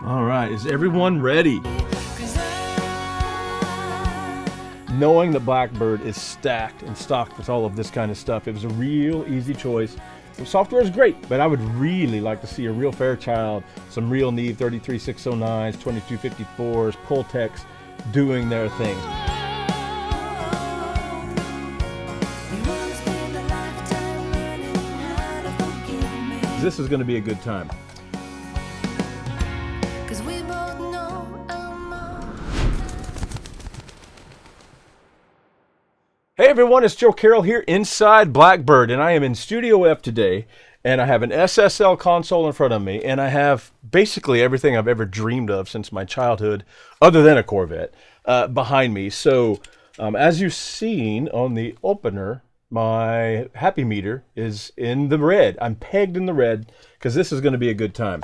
All right, is everyone ready? Knowing that Blackbird is stacked and stocked with all of this kind of stuff, it was a real easy choice. The software is great, but I would really like to see a real Fairchild, some real Neve 33609s, 2254s, Pultecs doing their thing. This is going to be a good time. Hey everyone, it's Joe Carrell here inside Blackbird, and I am in Studio F today, and I have an SSL console in front of me, and I have basically everything I've ever dreamed of since my childhood, other than a Corvette, behind me. So, as you've seen on the opener, my happy meter is in the red. I'm pegged in the red because this is going to be a good time.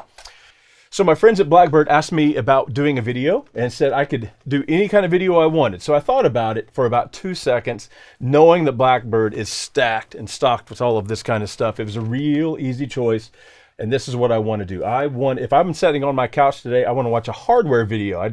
So my friends at Blackbird asked me about doing a video and said I could do any kind of video I wanted. So I thought about it for about 2 seconds, knowing that Blackbird is stacked and stocked with all of this kind of stuff. It was a real easy choice, and this is what I want to do. If I'm sitting on my couch today, I want to watch a hardware video.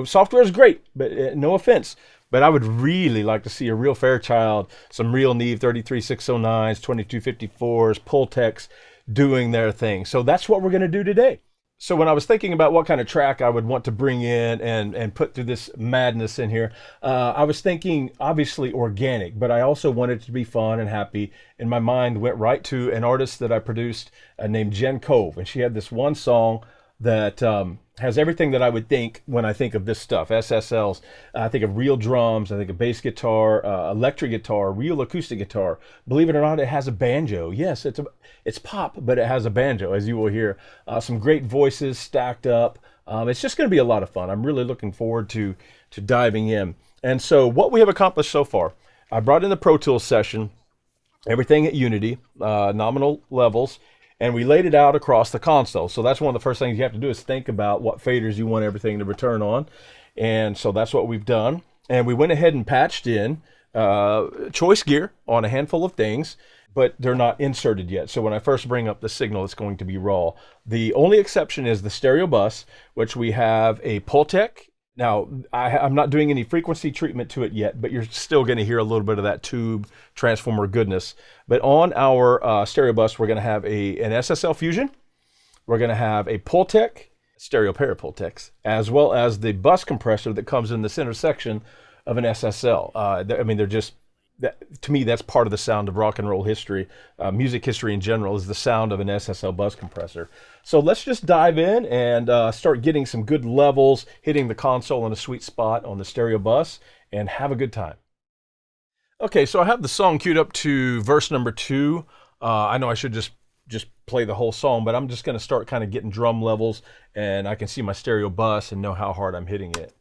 Software is great, but no offense. But I would really like to see a real Fairchild, some real Neve 33609s, 2254s, Pultecs doing their thing. So that's what we're going to do today. So when I was thinking about what kind of track I would want to bring in and put through this madness in here, I was thinking obviously organic, but I also wanted it to be fun and happy. And my mind went right to an artist that I produced named Jen Cove. And she had this one song that has everything that I would think when I think of this stuff. SSLs, I think of real drums, I think of bass guitar, electric guitar, real acoustic guitar. Believe it or not, it has a banjo. Yes, it's pop, but it has a banjo, as you will hear. Some great voices stacked up. It's just going to be a lot of fun. I'm really looking forward to diving in. And so what we have accomplished so far, I brought in the Pro Tools session, everything at Unity, nominal levels, and we laid it out across the console. So that's one of the first things you have to do is think about what faders you want everything to return on. And so that's what we've done. And we went ahead and patched in choice gear on a handful of things, but they're not inserted yet. So when I first bring up the signal, it's going to be raw. The only exception is the stereo bus, which we have a Pultec. Now, I'm not doing any frequency treatment to it yet, but you're still going to hear a little bit of that tube transformer goodness. But on our stereo bus, we're going to have an SSL Fusion. We're going to have a Pultec, stereo pair of Pultecs, as well as the bus compressor that comes in this intersection of an SSL. They're just, to me, that's part of the sound of rock and roll history. Music history in general is the sound of an SSL bus compressor. So let's just dive in and start getting some good levels, hitting the console in a sweet spot on the stereo bus, and have a good time. Okay, so I have the song queued up to verse number 2. I know I should just play the whole song, but I'm just going to start kind of getting drum levels, and I can see my stereo bus and know how hard I'm hitting it.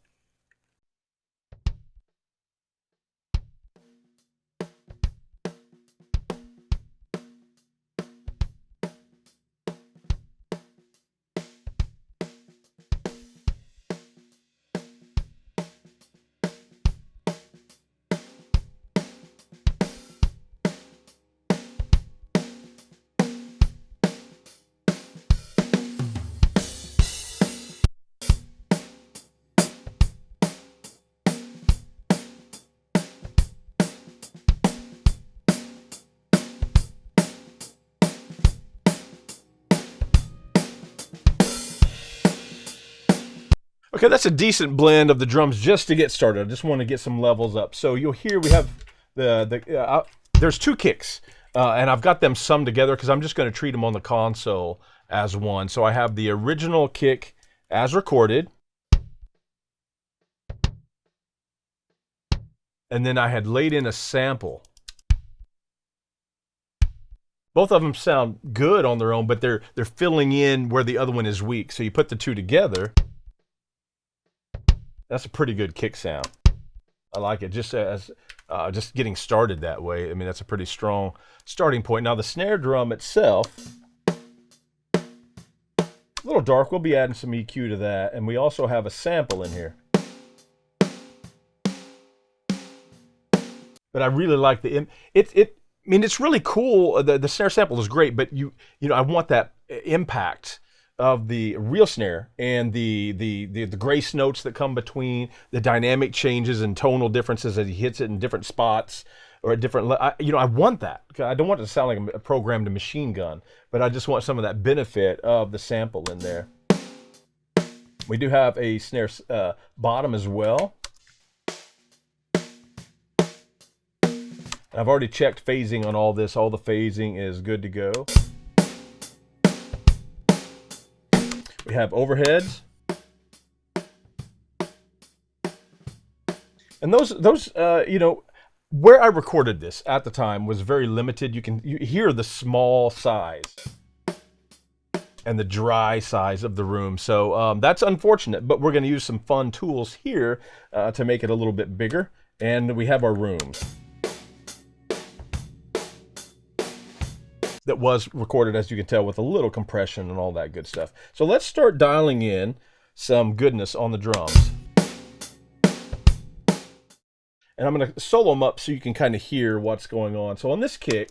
Okay, that's a decent blend of the drums just to get started. I just want to get some levels up. So you'll hear we have there's 2 kicks, and I've got them summed together because I'm just going to treat them on the console as one. So I have the original kick as recorded, and then I had laid in a sample. Both of them sound good on their own, but they're filling in where the other one is weak. So you put the 2 together. That's a pretty good kick sound. I like it just getting started that way. I mean, that's a pretty strong starting point. Now the snare drum itself, a little dark. We'll be adding some EQ to that. And we also have a sample in here. But I really like it's really cool. The snare sample is great, but I want that impact of the real snare and the grace notes that come between, the dynamic changes and tonal differences as he hits it in different spots or at different, I want that. I don't want it to sound like a programmed machine gun, but I just want some of that benefit of the sample in there. We do have a snare bottom as well. I've already checked phasing on all this. All the phasing is good to go. We have overheads. And those where I recorded this at the time was very limited. You hear the small size and the dry size of the room. So that's unfortunate, but we're going to use some fun tools here to make it a little bit bigger. And we have our rooms. That was recorded, as you can tell, with a little compression and all that good stuff. So let's start dialing in some goodness on the drums. And I'm going to solo them up so you can kind of hear what's going on. So on this kick,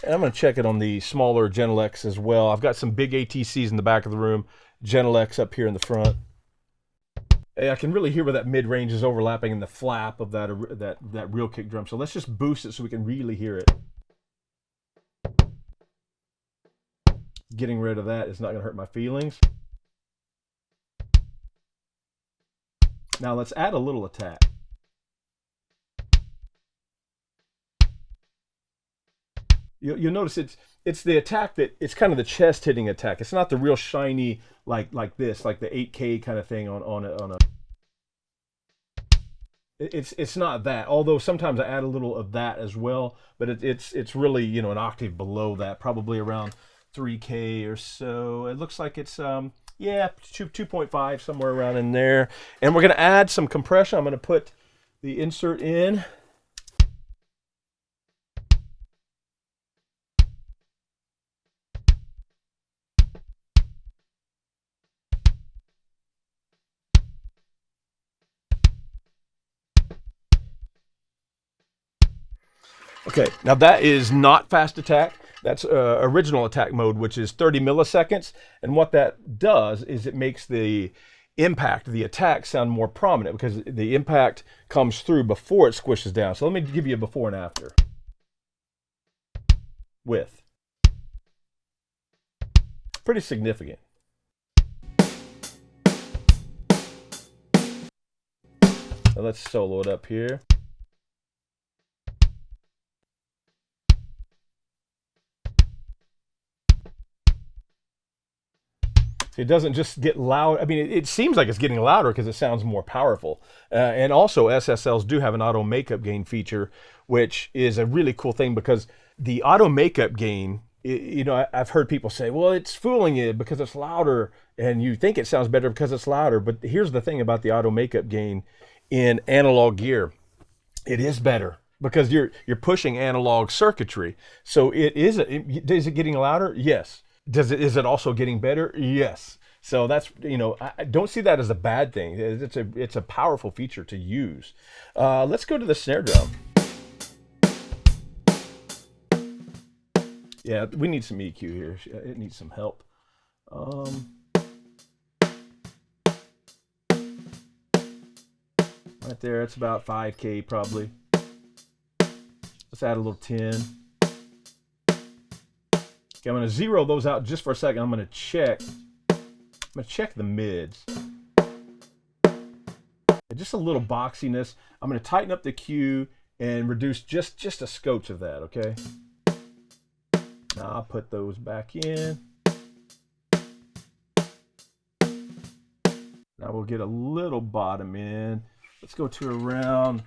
and I'm going to check it on the smaller Genelecs as well. I've got some big ATCs in the back of the room, Genelecs up here in the front. And I can really hear where that mid-range is overlapping in the flap of that real kick drum. So let's just boost it so we can really hear it. Getting rid of that is not going to hurt my feelings. Now let's add a little attack. You'll notice it's the attack that it's kind of the chest hitting attack. It's not the real shiny like this, like the 8K kind of thing on a. It's not that. Although sometimes I add a little of that as well, but it's really an octave below that, probably around 3K or so. It looks like it's 2.5, somewhere around in there. And we're going to add some compression. I'm going to put the insert in. Okay, now that is not fast attack. That's original attack mode, which is 30 milliseconds. And what that does is it makes the impact, the attack, sound more prominent because the impact comes through before it squishes down. So let me give you a before and after. With. Pretty significant. Now let's solo it up here. It doesn't just get loud. I mean, it seems like it's getting louder because it sounds more powerful. And also, SSLs do have an auto makeup gain feature, which is a really cool thing because the auto makeup gain, I've heard people say, well, it's fooling you because it's louder, and you think it sounds better because it's louder. But here's the thing about the auto makeup gain in analog gear. It is better because you're pushing analog circuitry. So is it getting louder? Yes. Is it also getting better? Yes. So that's, I don't see that as a bad thing. It's a powerful feature to use. Let's go to the snare drum. Yeah, we need some EQ here. It needs some help. Right there, it's about 5K probably. Let's add a little 10. Okay, I'm going to zero those out just for a second. I'm going to check the mids. Just a little boxiness. I'm going to tighten up the Q and reduce just a scotch of that, okay? Now I'll put those back in. Now we'll get a little bottom in. Let's go to around,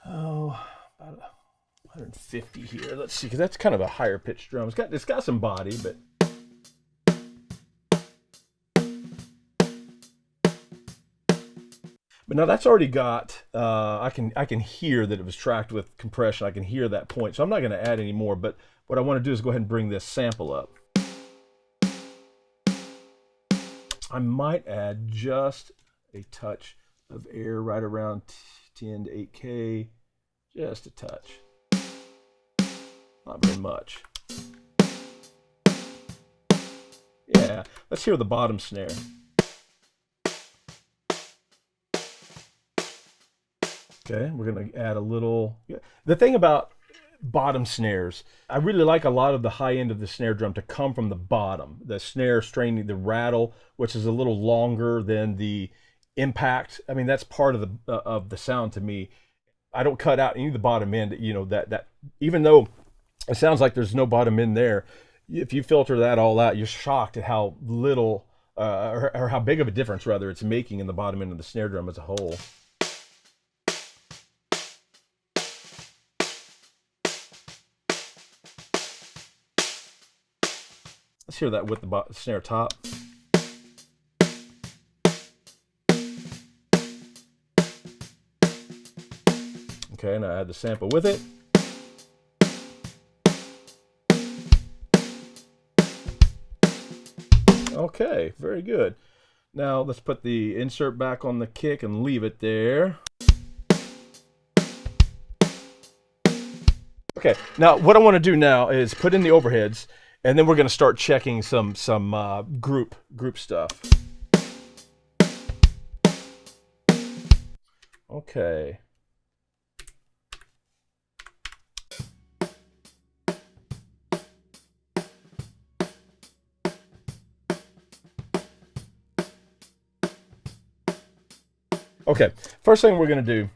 about 150 here. Let's see, because that's kind of a higher pitched drum. It's got some body, but now that's already got. I can hear that it was tracked with compression. I can hear that point, so I'm not going to add any more. But what I want to do is go ahead and bring this sample up. I might add just a touch of air right around 10 to 8K, just a touch. Not very much. Yeah, let's hear the bottom snare. Okay, we're gonna add a little. The thing about bottom snares, I really like a lot of the high end of the snare drum to come from the bottom. The snare straining, the rattle, which is a little longer than the impact. I mean, that's part of the sound to me. I don't cut out any of the bottom end. You know that even though it sounds like there's no bottom end there, if you filter that all out, you're shocked at how little or how big of a difference rather it's making in the bottom end of the snare drum as a whole. Let's hear that with the snare top. Okay, now add the sample with it. Okay, very good. Now let's put the insert back on the kick and leave it there. Okay, now what I want to do now is put in the overheads, and then we're going to start checking some group stuff. Okay. Okay, first thing we're going to do,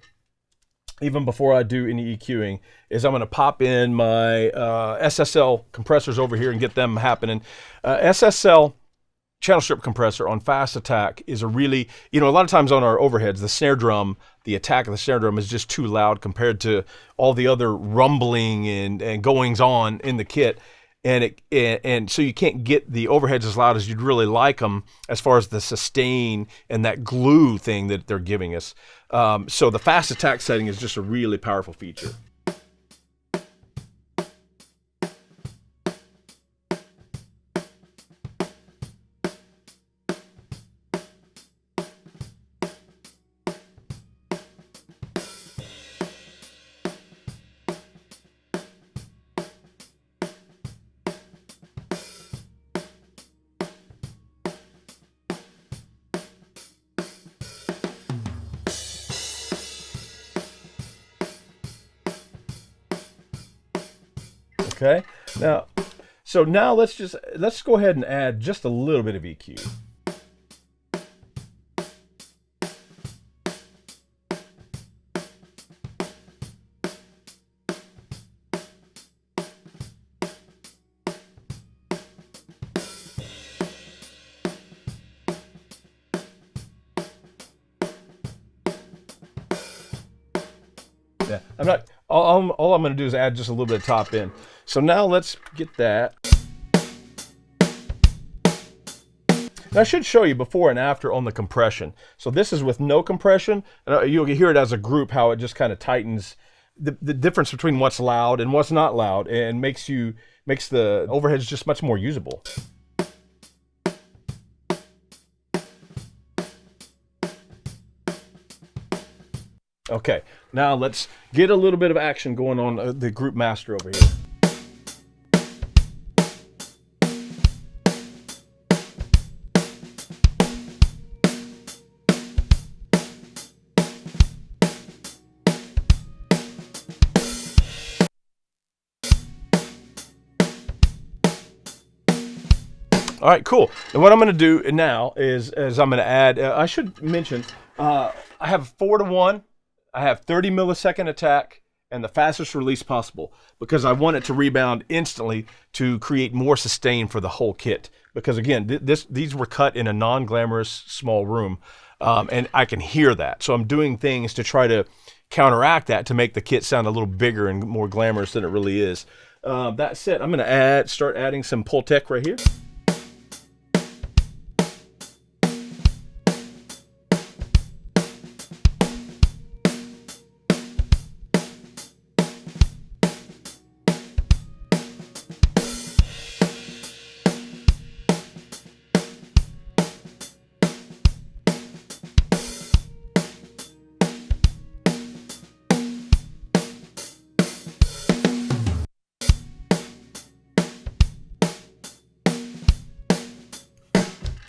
even before I do any EQing, is I'm going to pop in my SSL compressors over here and get them happening. SSL channel strip compressor on fast attack is a really, you know, a lot of times on our overheads, the snare drum, the attack of the snare drum is just too loud compared to all the other rumbling and goings on in the kit. And so you can't get the overheads as loud as you'd really like them as far as the sustain and that glue thing that they're giving us. So the fast attack setting is just a really powerful feature. Okay, now let's go ahead and add just a little bit of EQ. Yeah, all I'm going to do is add just a little bit of top end. So now let's get that. Now I should show you before and after on the compression. So this is with no compression. You'll hear it as a group, how it just kind of tightens the difference between what's loud and what's not loud, and makes the overheads just much more usable. Okay, now let's get a little bit of action going on the group master over here. All right, cool. And what I'm going to do now is I'm going to add, I should mention, I have 4-to-1. I have 30 millisecond attack and the fastest release possible because I want it to rebound instantly to create more sustain for the whole kit. Because again, these were cut in a non-glamorous small room, and I can hear that. So I'm doing things to try to counteract that to make the kit sound a little bigger and more glamorous than it really is. That said, I'm going to start adding some Pultec right here.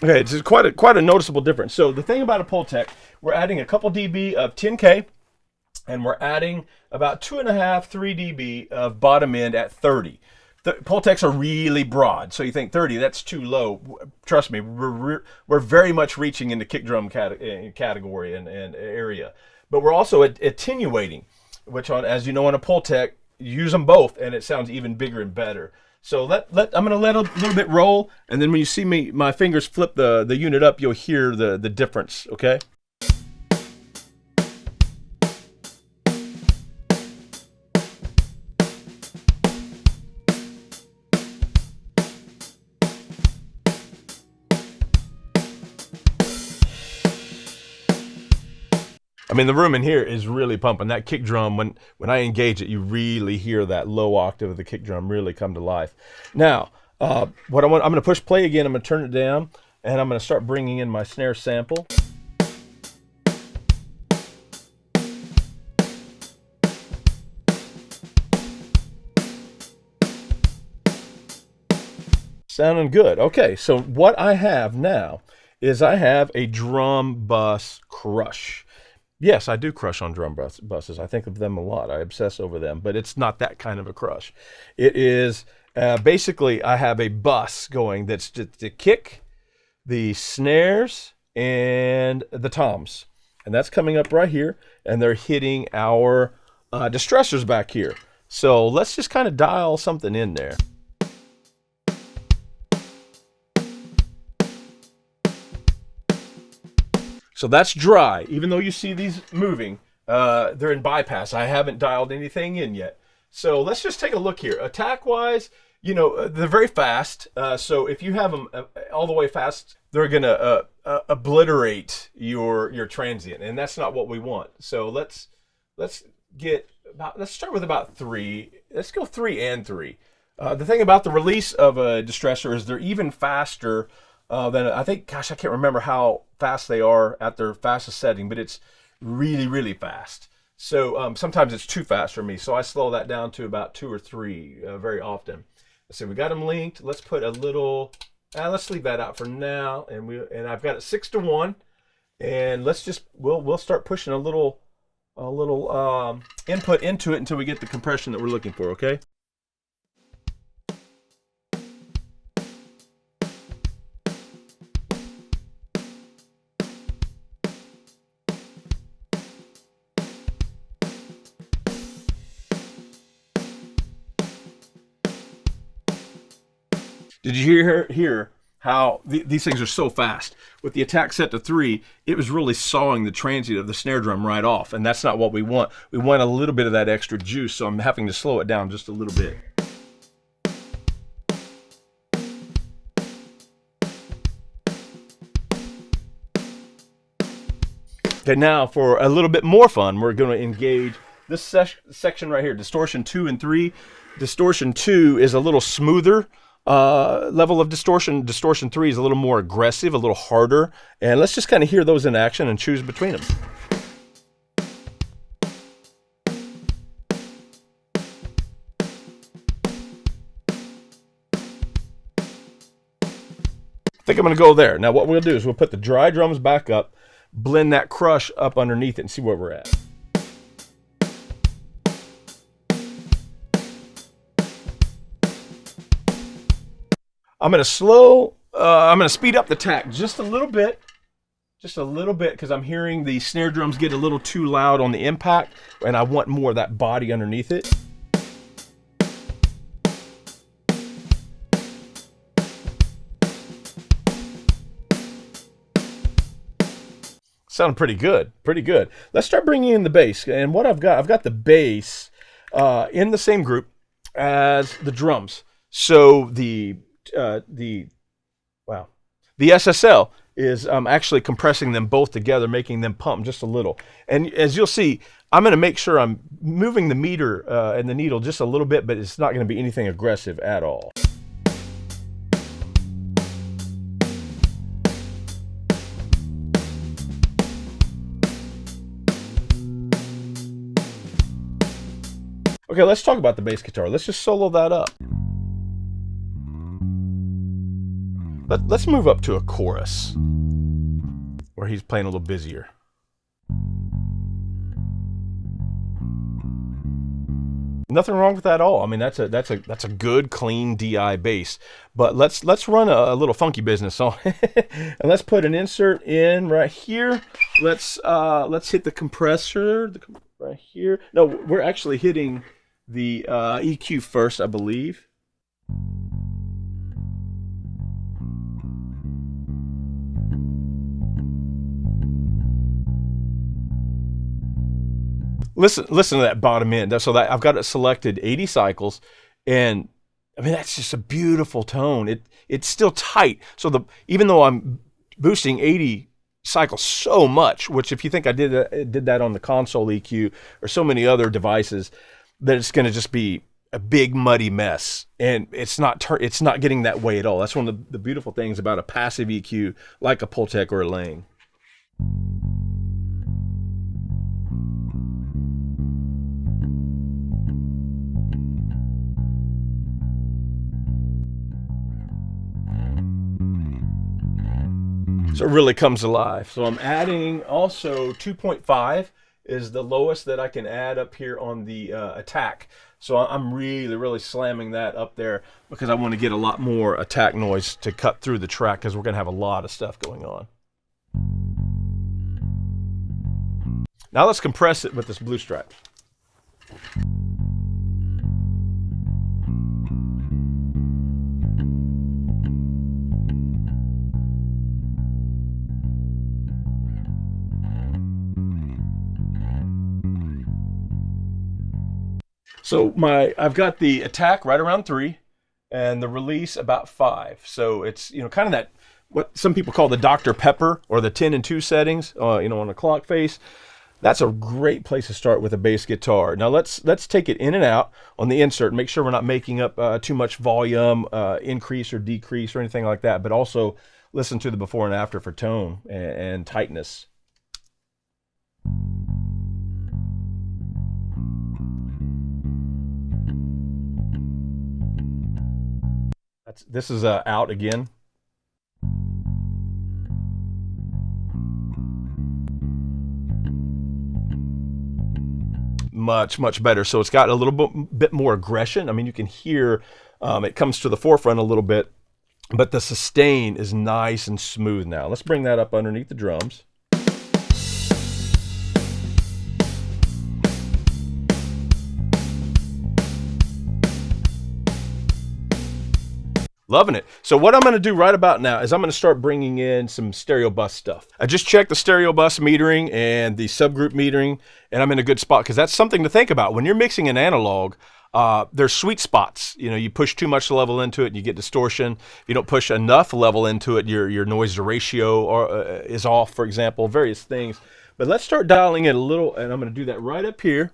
Okay, it's just quite a noticeable difference. So the thing about a Pultec, we're adding a couple dB of 10K, and we're adding about 2.5, 3 dB of bottom end at 30. The Pultecs are really broad, so you think 30, that's too low. Trust me, we're very much reaching into kick drum category and area. But we're also attenuating, which as you know on a Pultec, you use them both, and it sounds even bigger and better. So I'm going to let a little bit roll, and then when you see my fingers flip the unit up, you'll hear the difference, okay? I mean, the room in here is really pumping. That kick drum, when I engage it, you really hear that low octave of the kick drum really come to life. Now, I'm going to push play again. I'm going to turn it down, and I'm going to start bringing in my snare sample. Sounding good. Okay, so what I have now is I have a drum bus crush. Yes, I do crush on drum buses. I think of them a lot. I obsess over them, but it's not that kind of a crush. It is basically I have a bus going that's the kick, the snares, and the toms. And that's coming up right here, and they're hitting our distressors back here. So let's just kind of dial something in there. So that's dry. Even though you see these moving, they're in bypass. I haven't dialed anything in yet. So let's just take a look here. Attack-wise, you know, they're very fast. So if you have them all the way fast, they're going to obliterate your transient, and that's not what we want. So let's start with about 3. Let's go 3 and 3. The thing about the release of a distressor is they're even faster than, I think, gosh, I can't remember how fast they are at their fastest setting, but it's really, really fast. So sometimes it's too fast for me, so I slow that down to about 2 or 3 very often. So we got them linked. Let's put a little, let's leave that out for now, and I've got it 6-to-1, and let's just we'll start pushing a little input into it until we get the compression that we're looking for. Okay. Did you hear how these things are so fast? With the attack set to 3, it was really sawing the transient of the snare drum right off, and that's not what we want. We want a little bit of that extra juice, so I'm having to slow it down just a little bit. Okay, now for a little bit more fun, we're going to engage this section right here, distortion 2 and 3. Distortion 2 is a little smoother level of distortion. Distortion 3 is a little more aggressive, a little harder. And let's just kind of hear those in action and choose between them. I think I'm going to go there. Now what we'll do is we'll put the dry drums back up, blend that crush up underneath it, and see where we're at. I'm going to speed up the tack just a little bit, because I'm hearing the snare drums get a little too loud on the impact, and I want more of that body underneath it. Sounding pretty good, pretty good. Let's start bringing in the bass, and what I've got the bass in the same group as the drums. So the SSL is actually compressing them both together, making them pump just a little. And as you'll see, I'm going to make sure I'm moving the meter and the needle just a little bit, but it's not going to be anything aggressive at all. Okay, let's talk about the bass guitar. Let's just solo that up. Let's move up to a chorus where he's playing a little busier. Nothing wrong with that at all. I mean, that's a good, clean DI bass. But let's run a little funky business on it. And let's put an insert in right here. Let's hit the compressor right here. No, we're actually hitting the EQ first, I believe. Listen to that bottom end. So that I've got it selected 80 cycles, and I mean that's just a beautiful tone. It's still tight. So even though I'm boosting 80 cycles so much, which if you think I did that on the console EQ or so many other devices, that it's going to just be a big muddy mess, and it's not getting that way at all. That's one of the beautiful things about a passive EQ like a Pultec or a Lang. So it really comes alive. So I'm adding also 2.5 is the lowest that I can add up here on the attack. So I'm really slamming that up there because I want to get a lot more attack noise to cut through the track, because we're going to have a lot of stuff going on. Now let's compress it with this blue stripe. So I've got the attack right around 3 and the release about 5. So it's, kind of that, what some people call the Dr. Pepper or the 10 and 2 settings, on a clock face. That's a great place to start with a bass guitar. Now let's take it in and out on the insert and make sure we're not making up too much volume, increase or decrease or anything like that, but also listen to the before and after for tone and tightness. This is out again. Much better. So it's got a little bit more aggression. I mean, you can hear it comes to the forefront a little bit, but the sustain is nice and smooth now. Let's bring that up underneath the drums. Loving it. So what I'm going to do right about now is I'm going to start bringing in some stereo bus stuff. I just checked the stereo bus metering and the subgroup metering, and I'm in a good spot, because that's something to think about. When you're mixing an analog, there's sweet spots. You push too much level into it and you get distortion. If you don't push enough level into it, your noise to ratio is off, for example, various things. But let's start dialing it a little, and I'm going to do that right up here.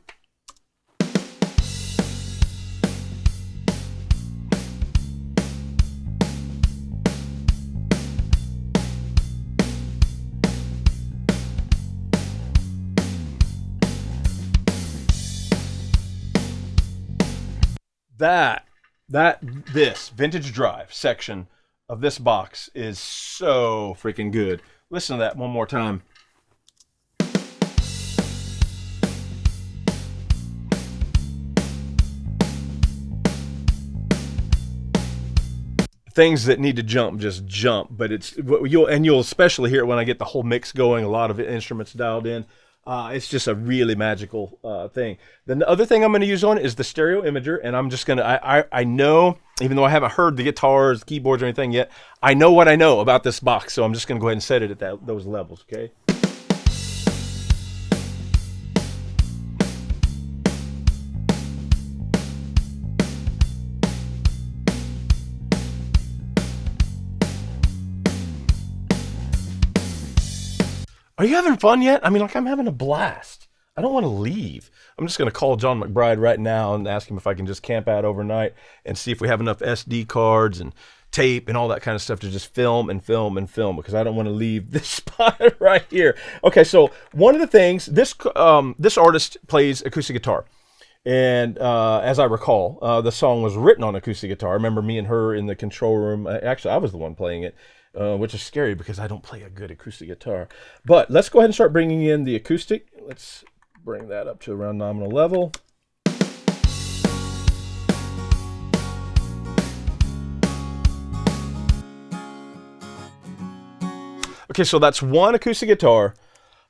This vintage drive section of this box is so freaking good. Listen to that one more time. Things that need to jump just jump, but you'll especially hear it when I get the whole mix going, a lot of instruments dialed in. It's just a really magical thing. Then the other thing I'm going to use on it is the stereo imager, and I'm just going to, I know, even though I haven't heard the guitars, keyboards, or anything yet, I know what I know about this box, so I'm just going to go ahead and set it at those levels, okay? Are you having fun yet? I mean, I'm having a blast. I don't want to leave. I'm just going to call John McBride right now and ask him if I can just camp out overnight and see if we have enough SD cards and tape and all that kind of stuff to just film, because I don't want to leave this spot right here. Okay, so one of the things, this artist plays acoustic guitar. And as I recall, the song was written on acoustic guitar. I remember me and her in the control room. Actually, I was the one playing it, which is scary because I don't play a good acoustic guitar. But let's go ahead and start bringing in the acoustic. Let's bring that up to around nominal level. Okay, so that's one acoustic guitar,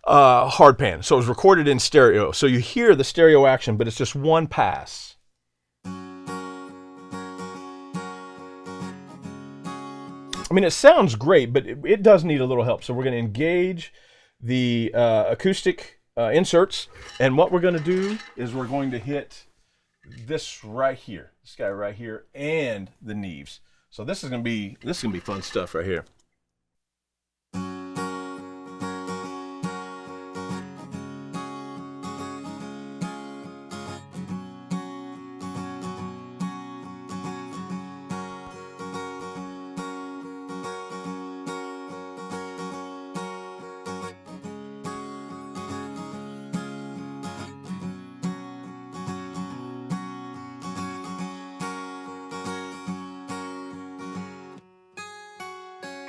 hard pan. So it was recorded in stereo. So you hear the stereo action, but it's just one pass. I mean, it sounds great, but it does need a little help. So we're going to engage the acoustic inserts. And what we're going to do is we're going to hit this right here, this guy right here, and the Neves. So this is going to be fun stuff right here.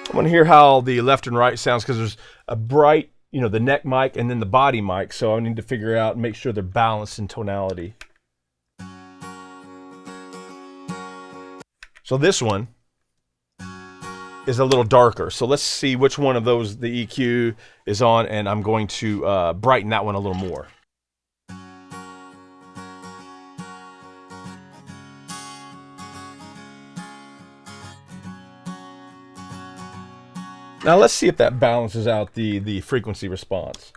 I want to hear how the left and right sounds because there's a bright, the neck mic and then the body mic. So I need to figure out and make sure they're balanced in tonality. So this one is a little darker. So let's see which one of those the EQ is on, and I'm going to brighten that one a little more. Now let's see if that balances out the frequency response.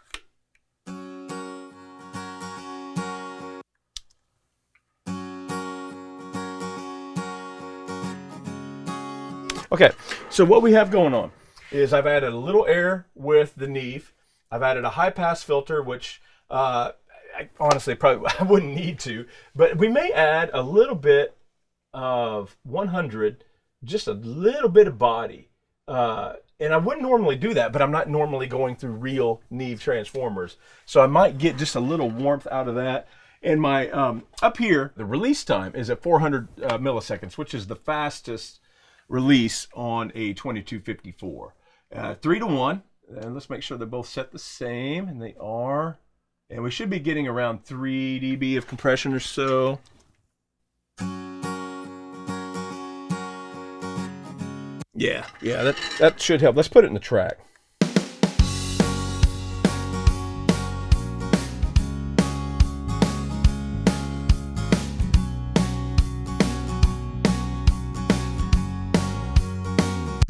Okay, so what we have going on is I've added a little air with the Neve. I've added a high pass filter, which I honestly probably I wouldn't need to, but we may add a little bit of 100, just a little bit of body. And I wouldn't normally do that, but I'm not normally going through real Neve transformers. So I might get just a little warmth out of that. And my, up here, the release time is at 400 milliseconds, which is the fastest release on a 2254. 3-to-1, and let's make sure they're both set the same, and they are. And we should be getting around 3 dB of compression or so. Yeah, that should help. Let's put it in the track.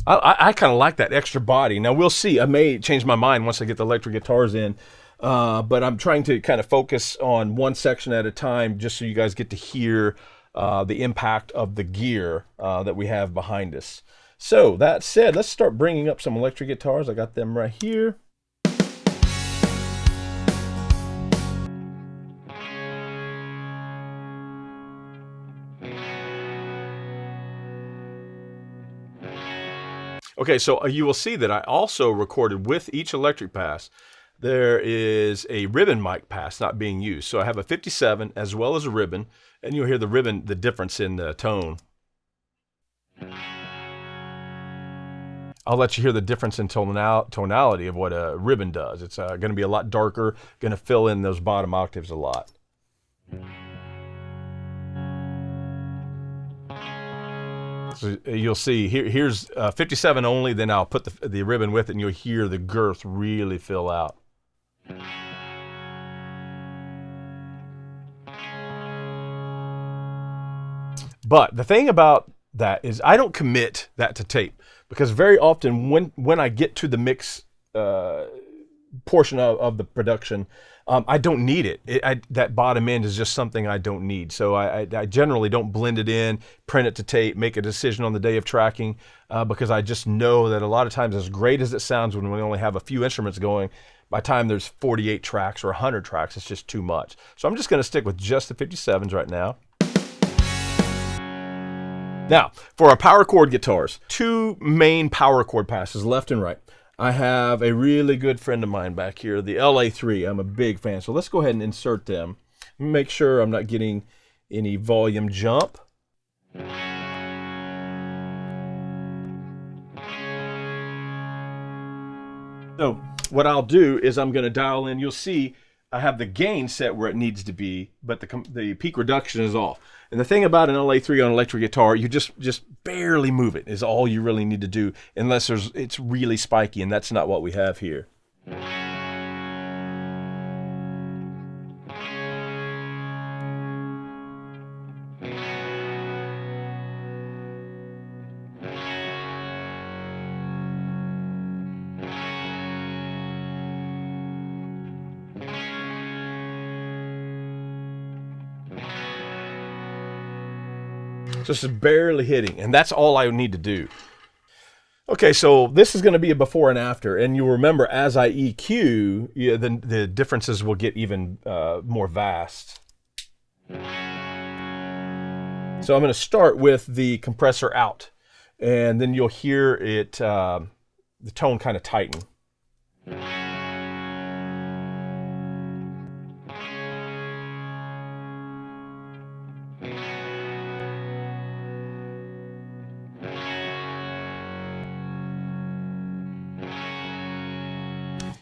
I kind of like that extra body. Now we'll see. I may change my mind once I get the electric guitars in, but I'm trying to kind of focus on one section at a time just so you guys get to hear the impact of the gear that we have behind us. So that said, let's start bringing up some electric guitars. I got them right here. Okay, so you will see that I also recorded with each electric pass. There is a ribbon mic pass not being used. So I have a 57 as well as a ribbon, and you'll hear the ribbon, the difference in the tone. I'll let you hear the difference in tonality of what a ribbon does. It's going to be a lot darker, going to fill in those bottom octaves a lot. So you'll see, here's 57 only, then I'll put the ribbon with it, and you'll hear the girth really fill out. But the thing about that is I don't commit that to tape, because very often when I get to the mix portion of the production, I don't need it. That bottom end is just something I don't need. So I generally don't blend it in, print it to tape, make a decision on the day of tracking, because I just know that a lot of times, as great as it sounds when we only have a few instruments going, by the time there's 48 tracks or 100 tracks, it's just too much. So I'm just going to stick with just the 57s right now. Now, for our power chord guitars, 2 main power chord passes, left and right. I have a really good friend of mine back here, the LA3. I'm a big fan, so let's go ahead and insert them. Make sure I'm not getting any volume jump. So what I'll do is I'm going to dial in. You'll see I have the gain set where it needs to be, but the peak reduction is off. And the thing about an LA3 on an electric guitar, you just barely move it is all you really need to do, unless it's really spiky, and that's not what we have here. Just barely hitting, and that's all I need to do. Okay, so this is going to be a before and after, and you'll remember as I EQ, the differences will get even more vast. So I'm going to start with the compressor out, and then you'll hear it, the tone kind of tighten.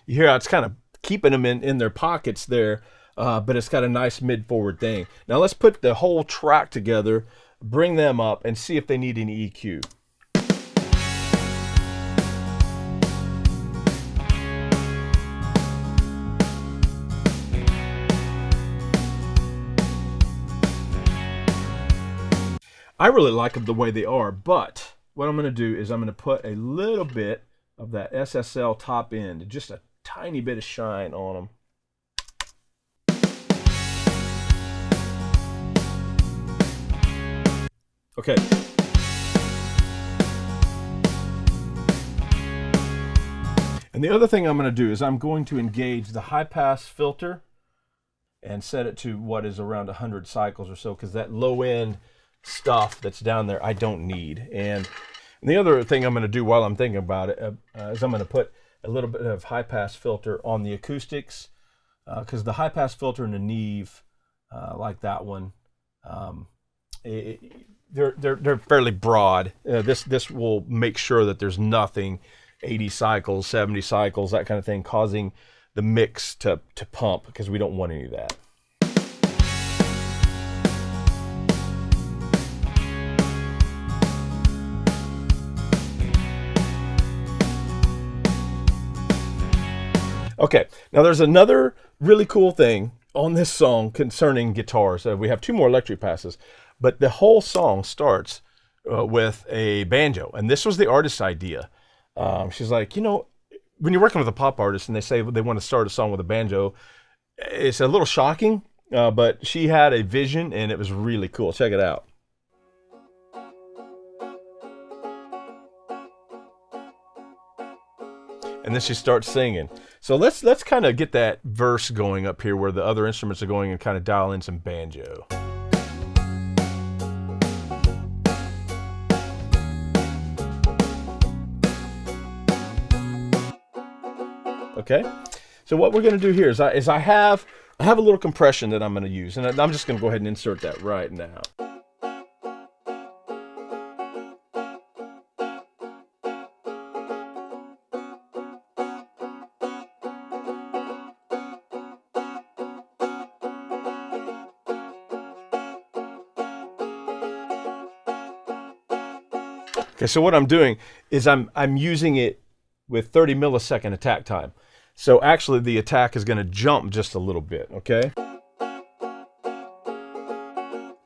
You hear how it's kind of keeping them in their pockets there, but it's got a nice mid-forward thing. Now let's put the whole track together, bring them up, and see if they need any EQ. I really like them the way they are, but what I'm going to do is I'm going to put a little bit of that SSL top end, just a tiny bit of shine on them. Okay. And the other thing I'm going to do is I'm going to engage the high pass filter and set it to what is around 100 cycles or so, because that low end stuff that's down there I don't need. And the other thing I'm going to do while I'm thinking about it is I'm going to put a little bit of high pass filter on the acoustics, because the high pass filter and the Neve, like that one, they're fairly broad. This will make sure that there's nothing 80 cycles, 70 cycles, that kind of thing, causing the mix to pump, because we don't want any of that. Okay, now there's another really cool thing on this song concerning guitars. We have two more electric passes, but the whole song starts with a banjo, and this was the artist's idea. She's like, you know, when you're working with a pop artist and they say they want to start a song with a banjo, it's a little shocking, but she had a vision and it was really cool. Check it out. And then she starts singing. So let's kind of get that verse going up here where the other instruments are going, and kind of dial in some banjo. Okay, so what we're going to do here is I have a little compression that I'm going to use, and I'm just going to go ahead and insert that right now. Okay, so what I'm doing is I'm using it with 30 millisecond attack time. So actually the attack is going to jump just a little bit, okay?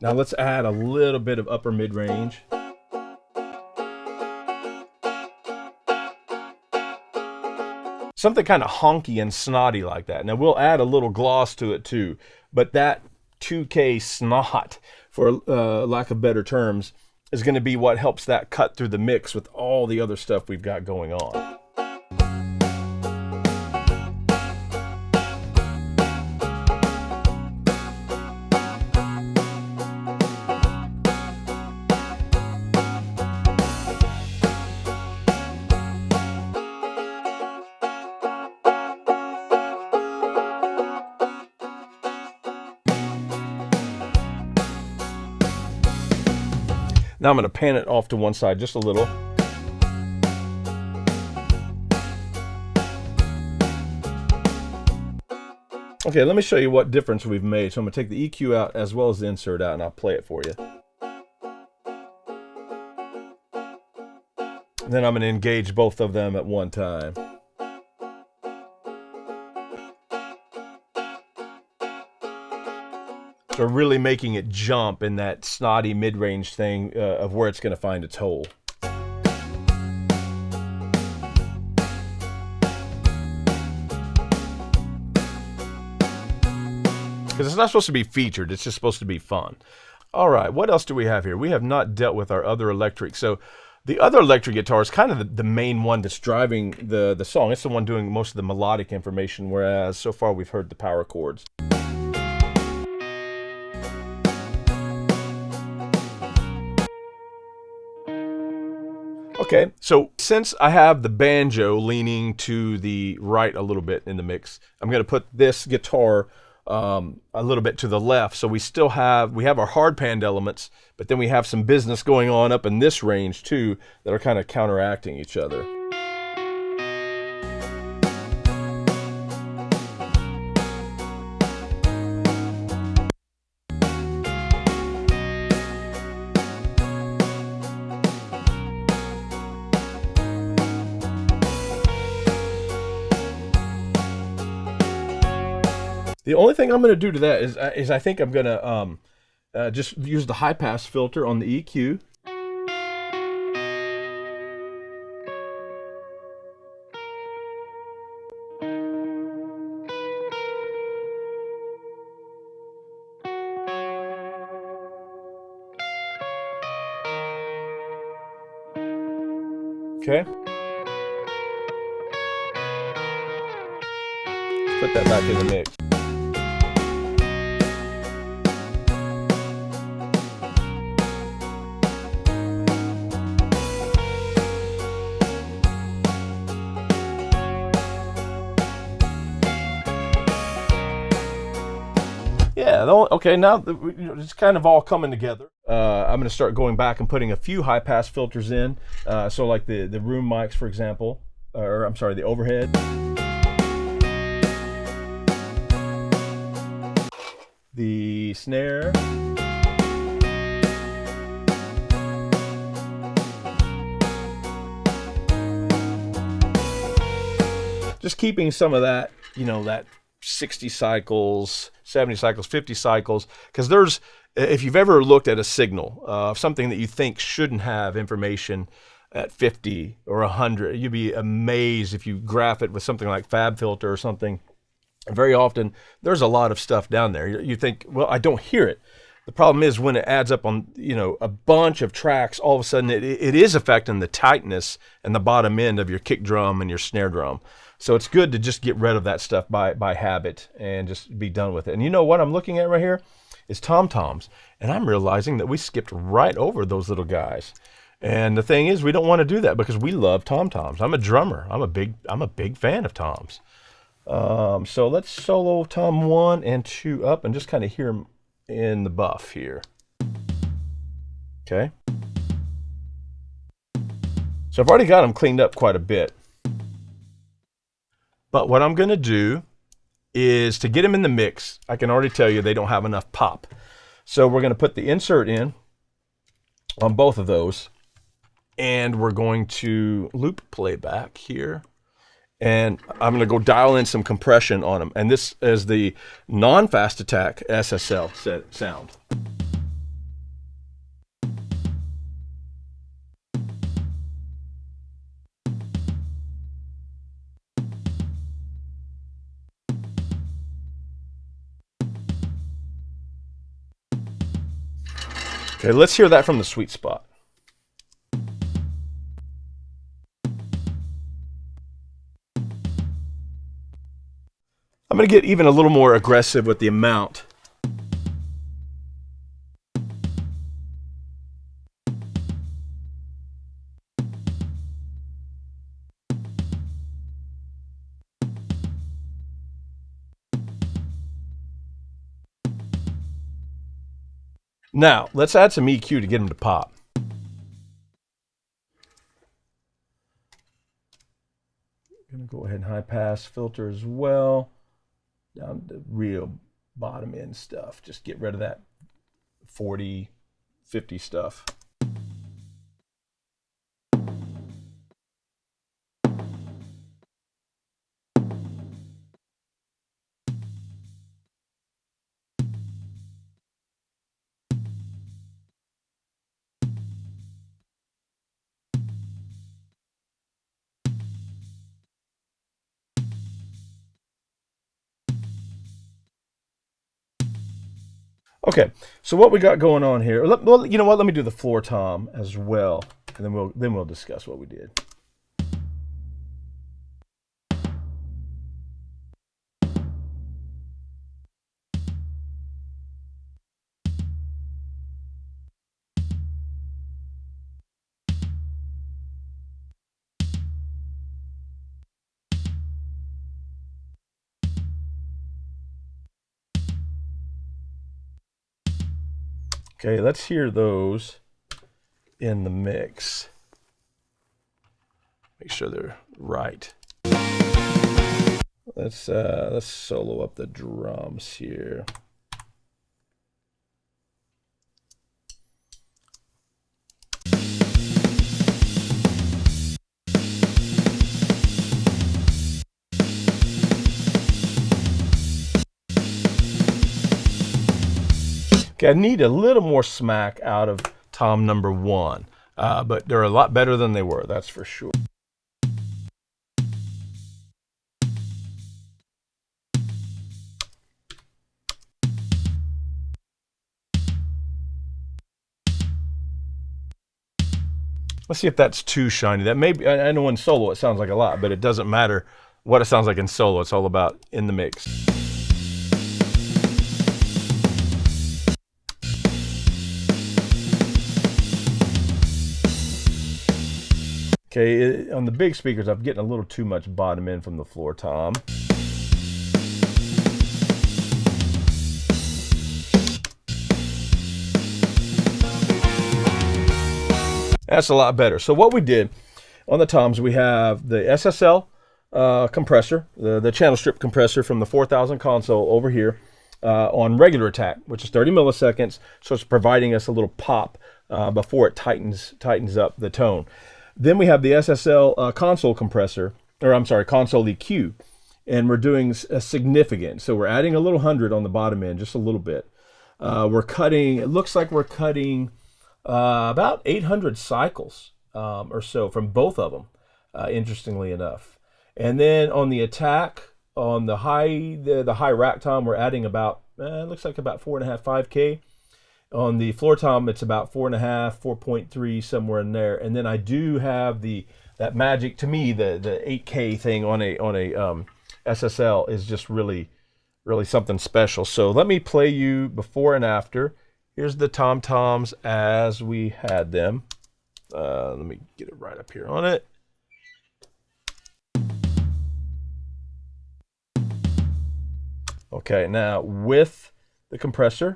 Now let's add a little bit of upper mid-range. Something kind of honky and snotty like that. Now we'll add a little gloss to it too, but that 2K snot, for lack of better terms, is going to be what helps that cut through the mix with all the other stuff we've got going on. Now I'm going to pan it off to one side just a little. Okay, let me show you what difference we've made. So I'm going to take the EQ out as well as the insert out, and I'll play it for you. Then I'm going to engage both of them at one time. So really making it jump in that snotty mid-range thing of where it's going to find its hole. Because it's not supposed to be featured, it's just supposed to be fun. All right, what else do we have here? We have not dealt with our other electric. So the other electric guitar is kind of the main one that's driving the song. It's the one doing most of the melodic information, whereas so far we've heard the power chords. Okay, so since I have the banjo leaning to the right a little bit in the mix, I'm going to put this guitar a little bit to the left. So we have our hard panned elements, but then we have some business going on up in this range too that are kind of counteracting each other. The only thing I'm going to do to that is I think I'm going to just use the high pass filter on the EQ. Okay. Put that back in the mix. Yeah, okay, now it's kind of all coming together. I'm going to start going back and putting a few high pass filters in. So like the room mics, for example, or I'm sorry, the overhead. The snare. Just keeping some of that, that 60 cycles, 70 cycles, 50 cycles, because if you've ever looked at a signal of something that you think shouldn't have information at 50 or 100, you'd be amazed if you graph it with something like FabFilter or something. Very often, there's a lot of stuff down there. You think, well, I don't hear it. The problem is when it adds up on, a bunch of tracks, all of a sudden it is affecting the tightness and the bottom end of your kick drum and your snare drum. So it's good to just get rid of that stuff by habit and just be done with it. And you know what I'm looking at right here is tom-toms. And I'm realizing that we skipped right over those little guys. And the thing is, we don't want to do that because we love tom-toms. I'm a drummer. I'm a big fan of toms. So let's solo tom 1 and 2 up and just kind of hear them in the buff here. Okay. So I've already got them cleaned up quite a bit. But what I'm going to do is to get them in the mix, I can already tell you they don't have enough pop. So we're going to put the insert in on both of those. And we're going to loop playback here. And I'm going to go dial in some compression on them. And this is the non-fast attack SSL sound. Okay, let's hear that from the sweet spot. I'm going to get even a little more aggressive with the amount. Now, let's add some EQ to get them to pop. Gonna go ahead and high pass filter as well. Down to real bottom end stuff. Just get rid of that 40, 50 stuff. Okay, so what we got going on here? Well, you know what? Let me do the floor tom as well, and then we'll discuss what we did. Okay, let's hear those in the mix. Make sure they're right. Let's solo up the drums here. Okay, I need a little more smack out of tom number 1, but they're a lot better than they were, that's for sure. Let's see if that's too shiny. That may be, I know in solo it sounds like a lot, but it doesn't matter what it sounds like in solo. It's all about in the mix. Okay, on the big speakers, I'm getting a little too much bottom end from the floor tom. That's a lot better. So what we did on the toms, we have the SSL compressor, the channel strip compressor from the 4000 console over here on regular attack, which is 30 milliseconds. So it's providing us a little pop before it tightens up the tone. Then we have the SSL console compressor, or I'm sorry, console EQ, and we're doing a significant. So we're adding a little 100 on the bottom end, just a little bit. We're cutting, it looks like we're cutting about 800 cycles or so from both of them, interestingly enough. And then on the attack, on the high rack tom, we're adding about, it looks like about 4.5, 5K. On the floor tom, it's about 4.5, 4.3, somewhere in there. And then I do have that magic, to me, the 8K thing on a SSL is just really something special. So let me play you before and after. Here's the tom-toms as we had them. Let me get it right up here on it. Okay, now with the compressor,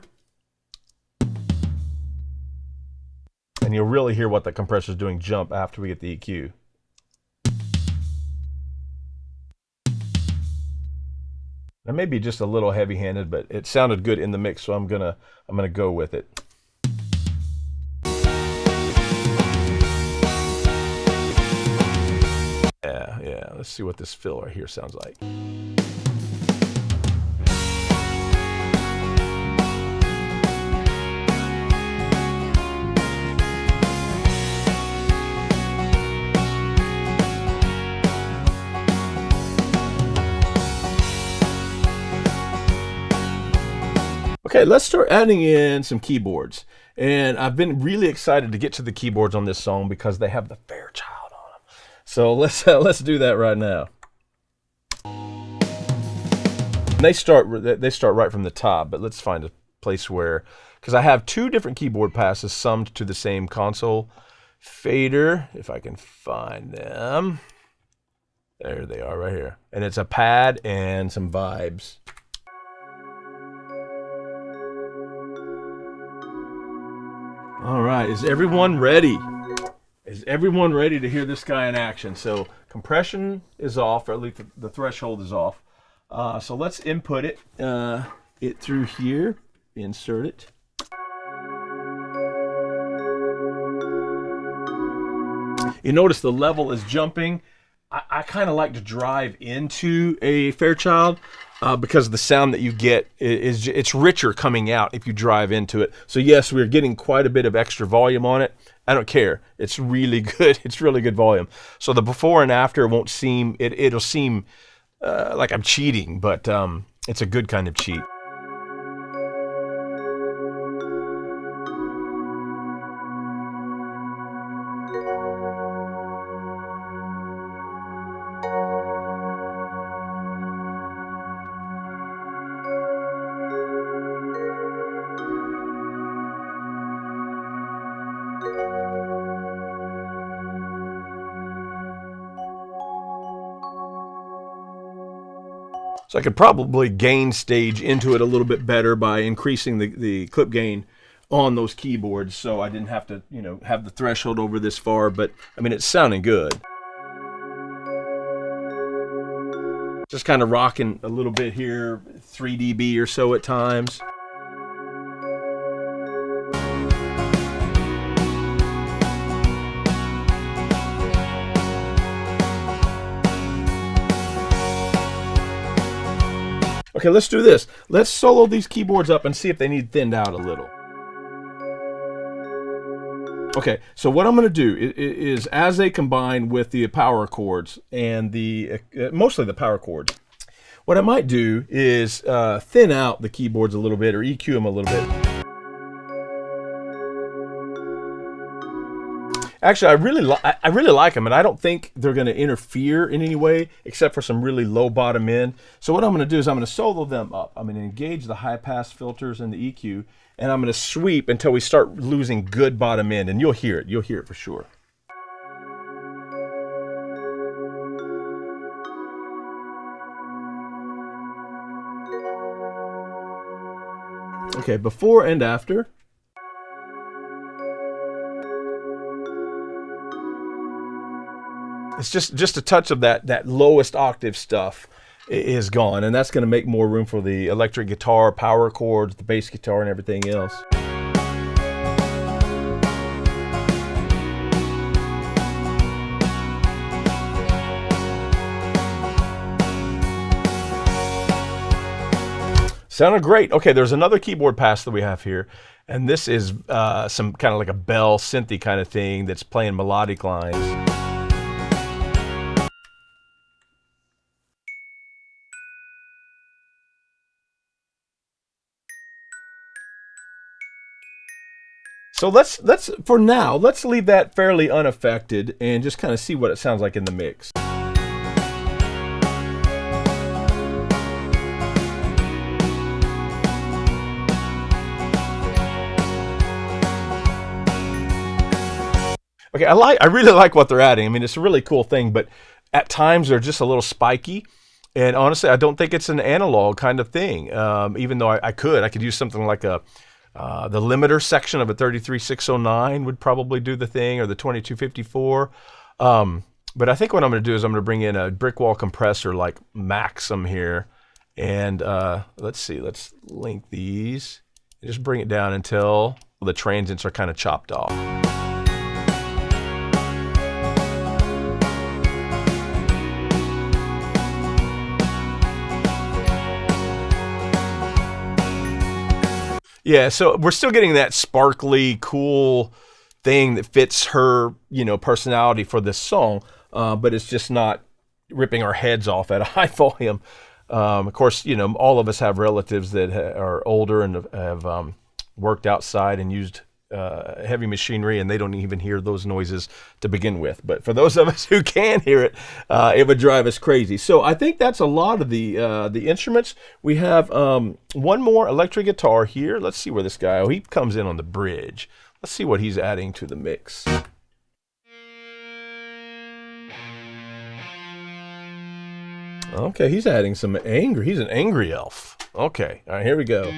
and you'll really hear what the compressor is doing jump after we get the EQ. That may be just a little heavy-handed, but it sounded good in the mix, so I'm gonna go with it. Yeah. Let's see what this fill right here sounds like. Okay, let's start adding in some keyboards. And I've been really excited to get to the keyboards on this song because they have the Fairchild on them. So let's do that right now. And they start right from the top, but let's find a place where, because I have two different keyboard passes summed to the same console fader, if I can find them. There they are right here. And it's a pad and some vibes. All right, is everyone ready? Is everyone ready to hear this guy in action? So compression is off, or at least the threshold is off. So let's input it through here, insert it. You notice the level is jumping. I kind of like to drive into a Fairchild because the sound that you get it's richer coming out if you drive into it. So yes, we're getting quite a bit of extra volume on it. I don't care. It's really good. It's really good volume. So the before and after won't seem, it'll seem like I'm cheating, but it's a good kind of cheat. So I could probably gain stage into it a little bit better by increasing the clip gain on those keyboards, so I didn't have to, you know, have the threshold over this far, but I mean, it's sounding good. Just kind of rocking a little bit here, 3 dB or so at times. Okay, let's do this. Let's solo these keyboards up and see if they need thinned out a little. Okay, so what I'm going to do is as they combine with the power chords and the mostly the power chords, what I might do is thin out the keyboards a little bit or EQ them a little bit. Actually, I really like them, and I don't think they're going to interfere in any way, except for some really low bottom end. So what I'm going to do is I'm going to solo them up. I'm going to engage the high pass filters and the EQ, and I'm going to sweep until we start losing good bottom end, and you'll hear it. You'll hear it for sure. Okay, before and after. It's just a touch of that lowest octave stuff is gone, and that's going to make more room for the electric guitar, power chords, the bass guitar, and everything else. Sounded great. Okay, there's another keyboard pass that we have here, and this is some kind of like a bell synthy kind of thing that's playing melodic lines. So let's for now, let's leave that fairly unaffected and just kind of see what it sounds like in the mix. Okay, I really like what they're adding. I mean, it's a really cool thing, but at times they're just a little spiky. And honestly, I don't think it's an analog kind of thing. Even though I could use something like the limiter section of a 33609 would probably do the thing, or the 2254. But I think what I'm going to do is I'm going to bring in a brick wall compressor like Maxim here. And let's see, let's link these. Just bring it down until the transients are kind of chopped off. Yeah, so we're still getting that sparkly, cool thing that fits her, you know, personality for this song, but it's just not ripping our heads off at a high volume. Of course, you know, all of us have relatives that are older and have worked outside and used heavy machinery, and they don't even hear those noises to begin with. But for those of us who can hear it, it would drive us crazy. So I think that's a lot of the instruments. We have one more electric guitar here. Let's see where this guy, he comes in on the bridge. Let's see what he's adding to the mix. Okay, he's adding some anger. He's an angry elf. Okay, all right, here we go.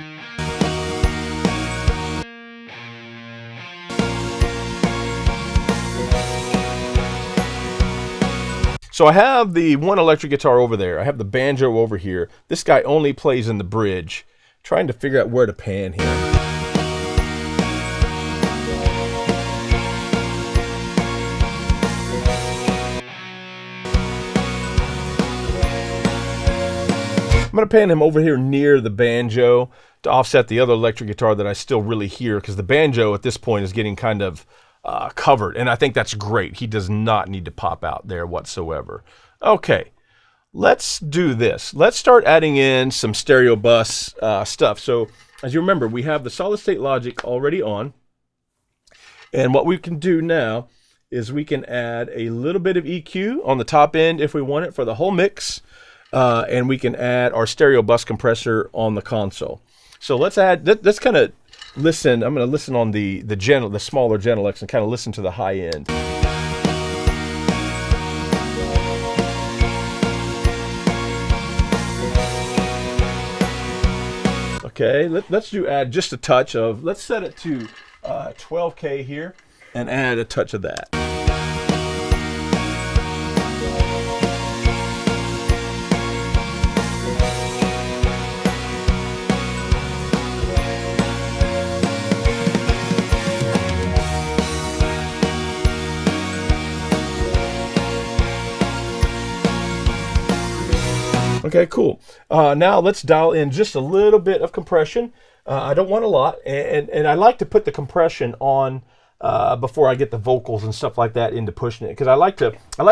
So I have the one electric guitar over there. I have the banjo over here. This guy only plays in the bridge. Trying to figure out where to pan him. I'm going to pan him over here near the banjo to offset the other electric guitar that I still really hear, because the banjo at this point is getting kind of covered, and I think that's great. He does not need to pop out there whatsoever. Okay, let's do this. Let's start adding in some stereo bus stuff. So as you remember, we have the solid state logic already on, and what we can do now is we can add a little bit of EQ on the top end if we want it for the whole mix, and we can add our stereo bus compressor on the console. So let's kind of listen. I'm going to listen on the smaller Genelex and kind of listen to the high end. Okay, let's add just a touch of, let's set it to 12K here and add a touch of that. Okay, cool. Now let's dial in just a little bit of compression. I don't want a lot, and I like to put the compression on before I get the vocals and stuff like that into pushing it, because I like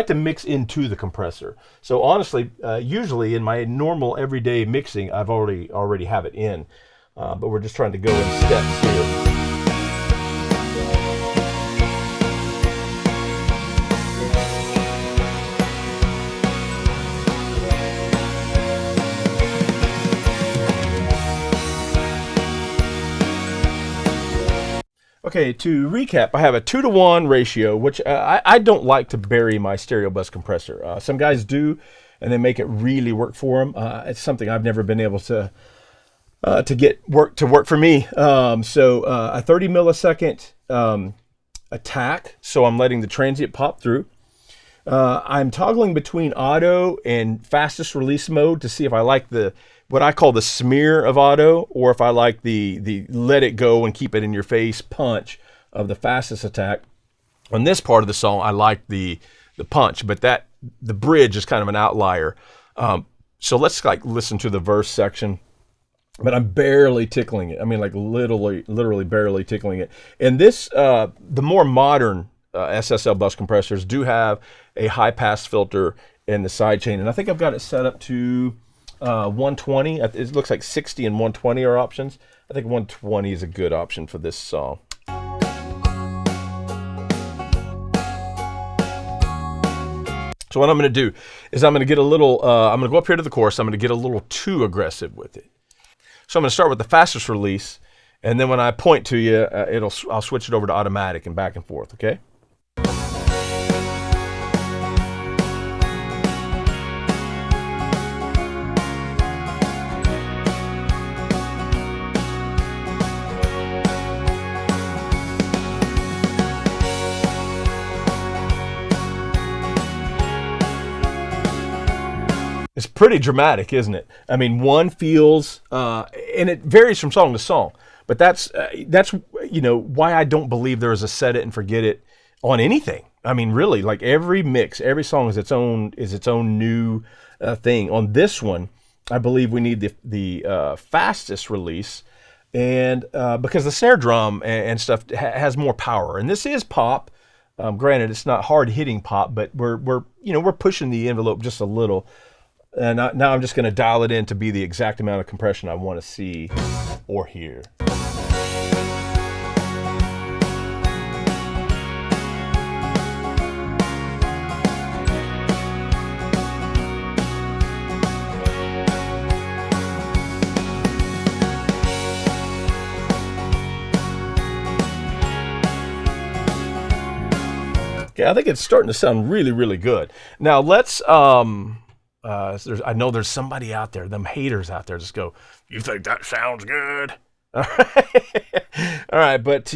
to mix into the compressor. So honestly, usually in my normal everyday mixing, I've already have it in, but we're just trying to go in steps here. Okay, to recap, I have a 2-to-1 ratio, which I don't like to bury my stereo bus compressor. Some guys do, and they make it really work for them. It's something I've never been able to get to work for me. So a 30 millisecond attack, so I'm letting the transient pop through. I'm toggling between auto and fastest release mode to see if I like what I call the smear of auto, or if I like the let it go and keep it in your face punch of the fastest attack. On this part of the song, I like the punch, but the bridge is kind of an outlier. So let's listen to the verse section. But I'm barely tickling it. I mean, like literally barely tickling it. And this, the more modern SSL bus compressors do have a high pass filter in the sidechain, and I think I've got it set up to 120. It looks like 60 and 120 are options. I think 120 is a good option for this song. So what I'm going to do is I'm going to get a little, I'm going to go up here to the chorus. I'm going to get a little too aggressive with it. So I'm going to start with the fastest release, and then when I point to you, I'll switch it over to automatic and back and forth, okay? It's pretty dramatic, isn't it? I mean, one feels, and it varies from song to song, but that's why I don't believe there is a set it and forget it on anything. I mean, really, like every mix, every song is its own new thing. On this one, I believe we need the fastest release, and because the snare drum and stuff has more power, and this is pop. Granted, it's not hard hitting pop, but we're pushing the envelope just a little. And now I'm just going to dial it in to be the exact amount of compression I want to see or hear. Okay, I think it's starting to sound really, really good. Now let's I know there's somebody out there, them haters out there, just go, you think that sounds good? All right, but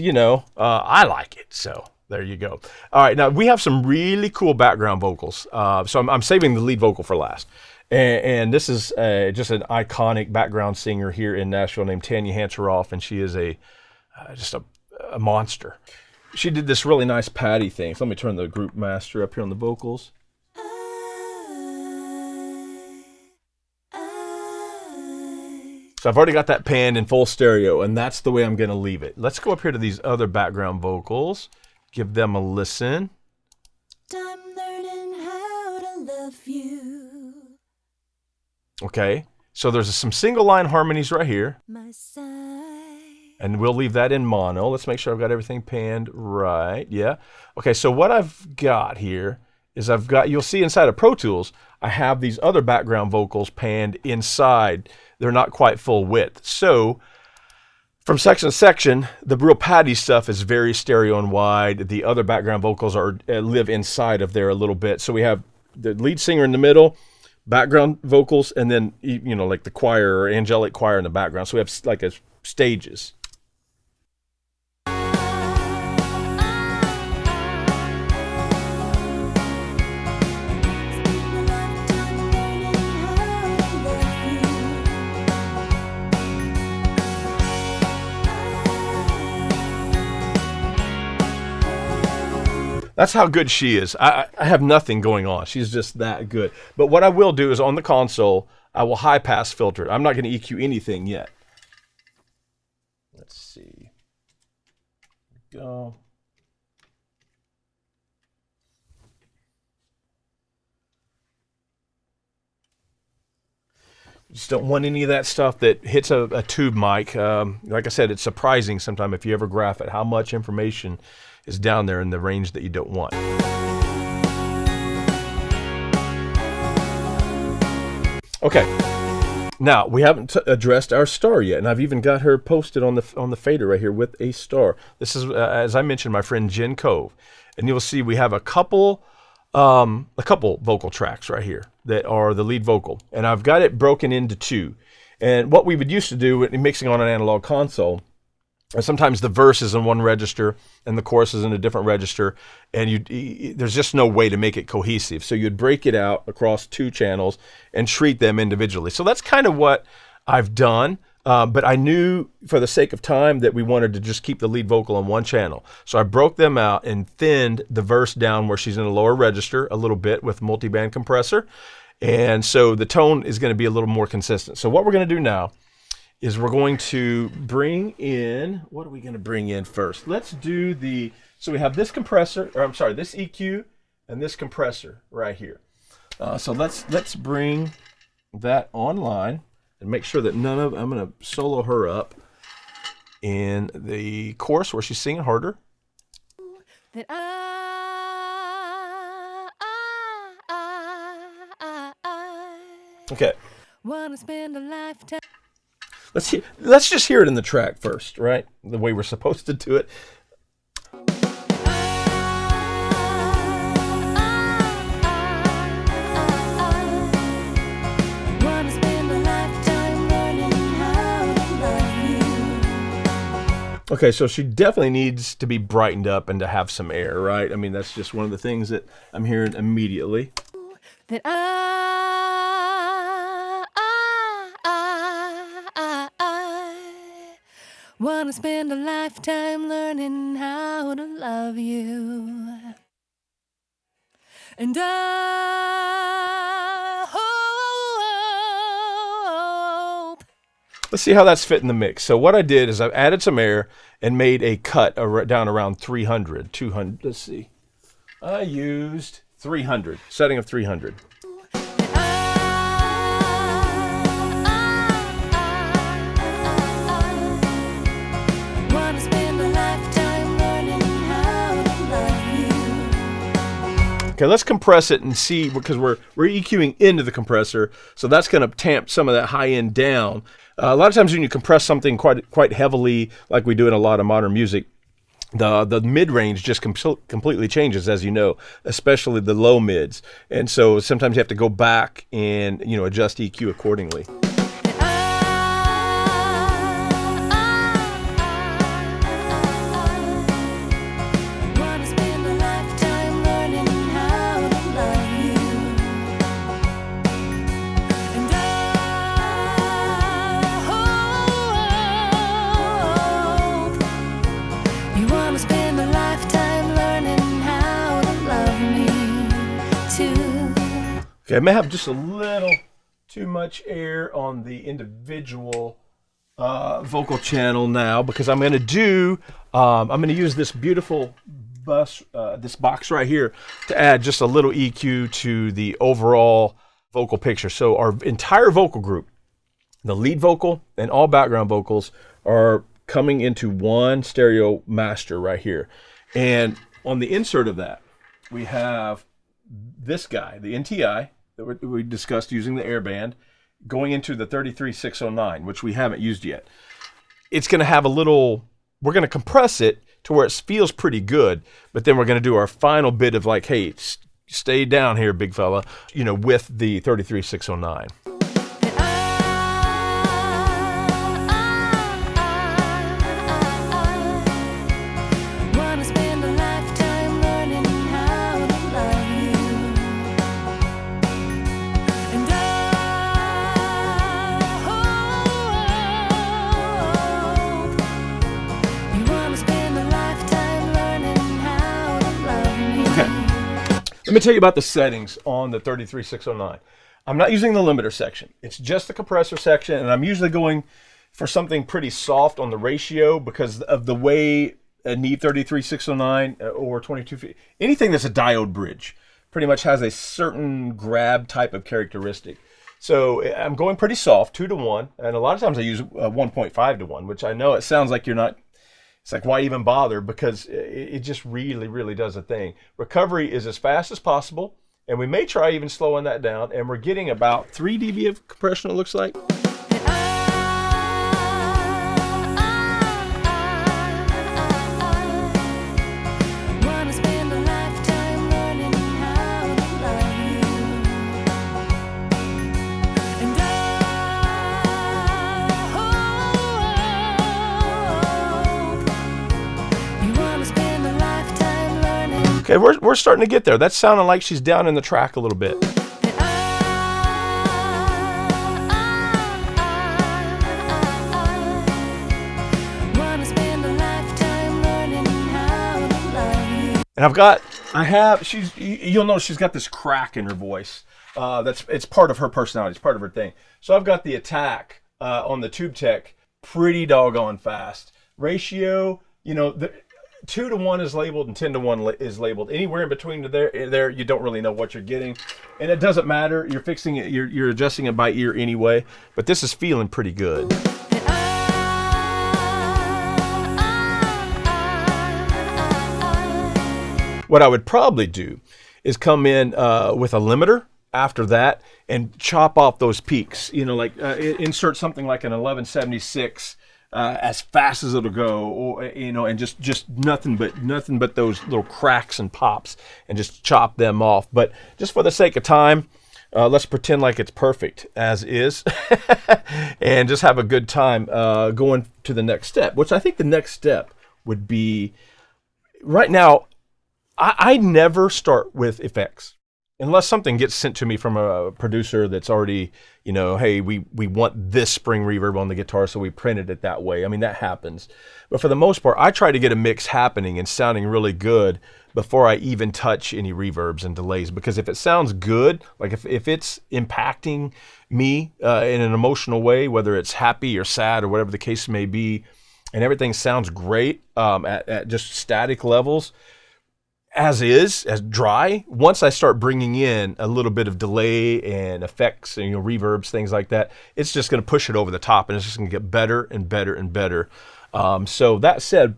I like it, so There you go. All right, now we have some really cool background vocals. So I'm saving the lead vocal for last. And this is just an iconic background singer here in Nashville named Tanya Hancheroff, and she is just a monster. She did this really nice patty thing. So let me turn the group master up here on the vocals. So I've already got that panned in full stereo, and that's the way I'm going to leave it. Let's go up here to these other background vocals. Give them a listen. I'm learning how to love you. Okay, so there's some single line harmonies right here. My side. And we'll leave that in mono. Let's make sure I've got everything panned right. Yeah. Okay, so what I've got here is you'll see inside of Pro Tools, I have these other background vocals panned inside. They're not quite full width. So from section to section, the real patty stuff is very stereo and wide. The other background vocals live inside of there a little bit. So we have the lead singer in the middle, background vocals, and then, you know, like the choir or angelic choir in the background. So we have like stages. That's how good she is. I have nothing going on. She's just that good. But what I will do is on the console, I will high pass filter it. I'm not going to EQ anything yet. Let's see. Here we go. You just don't want any of that stuff that hits a tube mic. Like I said, it's surprising sometimes if you ever graph it how much information is down there in the range that you don't want. Okay, now we haven't addressed our star yet, and I've even got her posted on the fader right here with a star. This is, as I mentioned, my friend Jen Cove, and you'll see we have a couple vocal tracks right here that are the lead vocal, and I've got it broken into two. And what we would used to do in mixing on an analog console, sometimes the verse is in one register and the chorus is in a different register, and there's just no way to make it cohesive. So you'd break it out across two channels and treat them individually. So that's kind of what I've done, but I knew for the sake of time that we wanted to just keep the lead vocal on one channel. So I broke them out and thinned the verse down where she's in a lower register a little bit with multi-band compressor. And so the tone is going to be a little more consistent. So what we're going to do now is we're going to bring in, what are we going to bring in first? Let's do so we have this compressor, or I'm sorry, this EQ and this compressor right here. So let's bring that online and make sure that I'm going to solo her up in the chorus where she's singing harder. That okay. Wanna spend a lifetime. Let's just hear it in the track first, right? The way we're supposed to do it. Okay, so she definitely needs to be brightened up and to have some air, right? I mean, that's just one of the things that I'm hearing immediately. That wanna spend a lifetime learning how to love you. And I hope. Let's see how that's fit in the mix. So what I did is I've added some air and made a cut down around 300, 200. Let's see. I used 300, setting of 300. Okay, let's compress it and see, because we're EQing into the compressor, so that's going to tamp some of that high end down. A lot of times when you compress something quite heavily, like we do in a lot of modern music, the mid range just completely changes, as you know, especially the low mids, and so sometimes you have to go back and adjust EQ accordingly. Okay, I may have just a little too much air on the individual vocal channel now, because I'm going to do, I'm going to use this beautiful this box right here to add just a little EQ to the overall vocal picture. So our entire vocal group, the lead vocal and all background vocals, are coming into one stereo master right here. And on the insert of that, we have this guy, the NTI, that we discussed using the airband, going into the 33609, which we haven't used yet. It's going to have a little, we're going to compress it to where it feels pretty good, but then we're going to do our final bit of like, hey, stay down here, big fella, you know, with the 33609. Let me tell you about the settings on the 33609. I'm not using the limiter section. It's just the compressor section, and I'm usually going for something pretty soft on the ratio because of the way a Neve 33609 or 22, anything that's a diode bridge pretty much has a certain grab type of characteristic. So I'm going pretty soft, 2-to-1, and a lot of times I use 1.5-to-1, which I know it sounds like you're not. It's like, why even bother? Because it just really, really does a thing. Recovery is as fast as possible, and we may try even slowing that down, and we're getting about 3 dB of compression, it looks like. Okay, we're starting to get there. That's sounding like she's down in the track a little bit. And you'll notice she's got this crack in her voice. It's part of her personality. It's part of her thing. So I've got the attack on the Tubetech pretty doggone fast. Ratio, you know, 2-to-1 is labeled and 10-to-1 is labeled. Anywhere in between there, you don't really know what you're getting, and it doesn't matter. You're fixing it. You're adjusting it by ear anyway. But this is feeling pretty good. What I would probably do is come in with a limiter after that and chop off those peaks. You know, like insert something like an 1176. As fast as it'll go, or you know, and just nothing but those little cracks and pops, and just chop them off. But just for the sake of time, let's pretend like it's perfect as is, and just have a good time going to the next step. Which I think the next step would be, right now, I never start with effects. Unless something gets sent to me from a producer that's already, you know, hey, we want this spring reverb on the guitar, so we printed it that way. I mean, that happens. But for the most part, I try to get a mix happening and sounding really good before I even touch any reverbs and delays. Because if it sounds good, like if it's impacting me in an emotional way, whether it's happy or sad or whatever the case may be, and everything sounds great at just static levels, as dry, once I start bringing in a little bit of delay and effects and, you know, reverbs, things like that, it's just going to push it over the top, and it's just going to get better and better and better. So that said,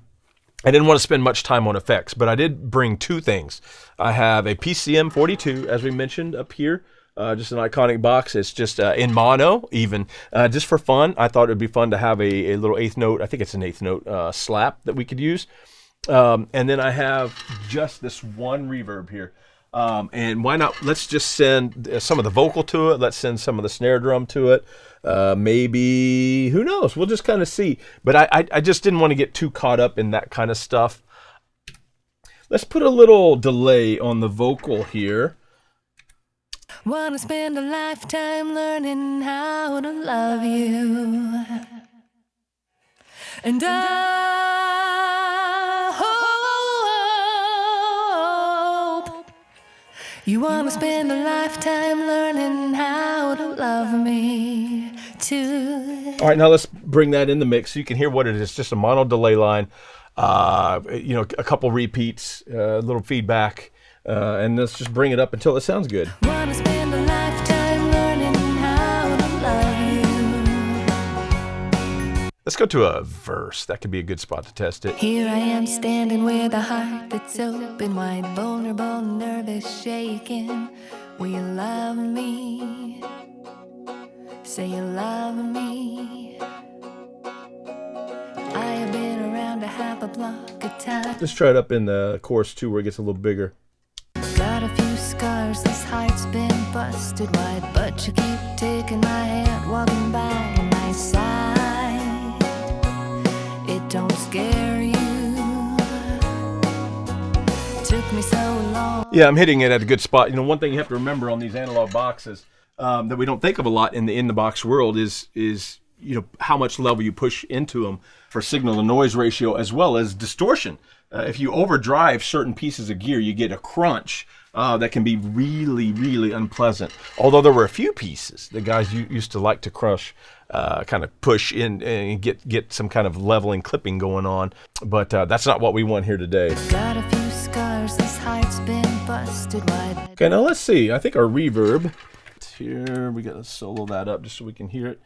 I didn't want to spend much time on effects, but I did bring 2 things. I have a PCM 42, as we mentioned up here, just an iconic box. It's just in mono, even just for fun. I thought it'd be fun to have a little 8th note. I think it's an 8th note slap that we could use. And then I have just this one reverb here. And why not? Let's just send some of the vocal to it. Let's send some of the snare drum to it. Maybe, who knows? We'll just kind of see. But I just didn't want to get too caught up in that kind of stuff. Let's put a little delay on the vocal here. Wanna spend a lifetime learning how to love you. And I hope You wanna spend a lifetime learning how to love me too. All right, now let's bring that in the mix so you can hear what it is. Just a mono delay line, you know, a couple repeats, a little feedback, and let's just bring it up until it sounds good. Wanna spend a lifetime learning how to love you. Let's go to a verse. That could be a good spot to test it. Here I am standing with a heart that's open wide, vulnerable, nervous, shaking. Will you love me? Say you love me. I have been around a half a block of time. Let's try it up in the chorus too, where it gets a little bigger. Got a few scars, this heart's been busted wide, but you keep taking my hand, walking by my side. It don't scare you. Took me so long. Yeah, I'm hitting it at a good spot. You know, one thing you have to remember on these analog boxes that we don't think of a lot in the box world is you know how much level you push into them for signal to noise ratio as well as distortion. If you overdrive certain pieces of gear, you get a crunch that can be really, really unpleasant. Although there were a few pieces the guys used to like to crush, kind of push in and get some kind of leveling clipping going on. But that's not what we want here today. Got a few scars, this heart's been busted wide. Okay, now let's see. I think our reverb here, we got to solo that up just so we can hear it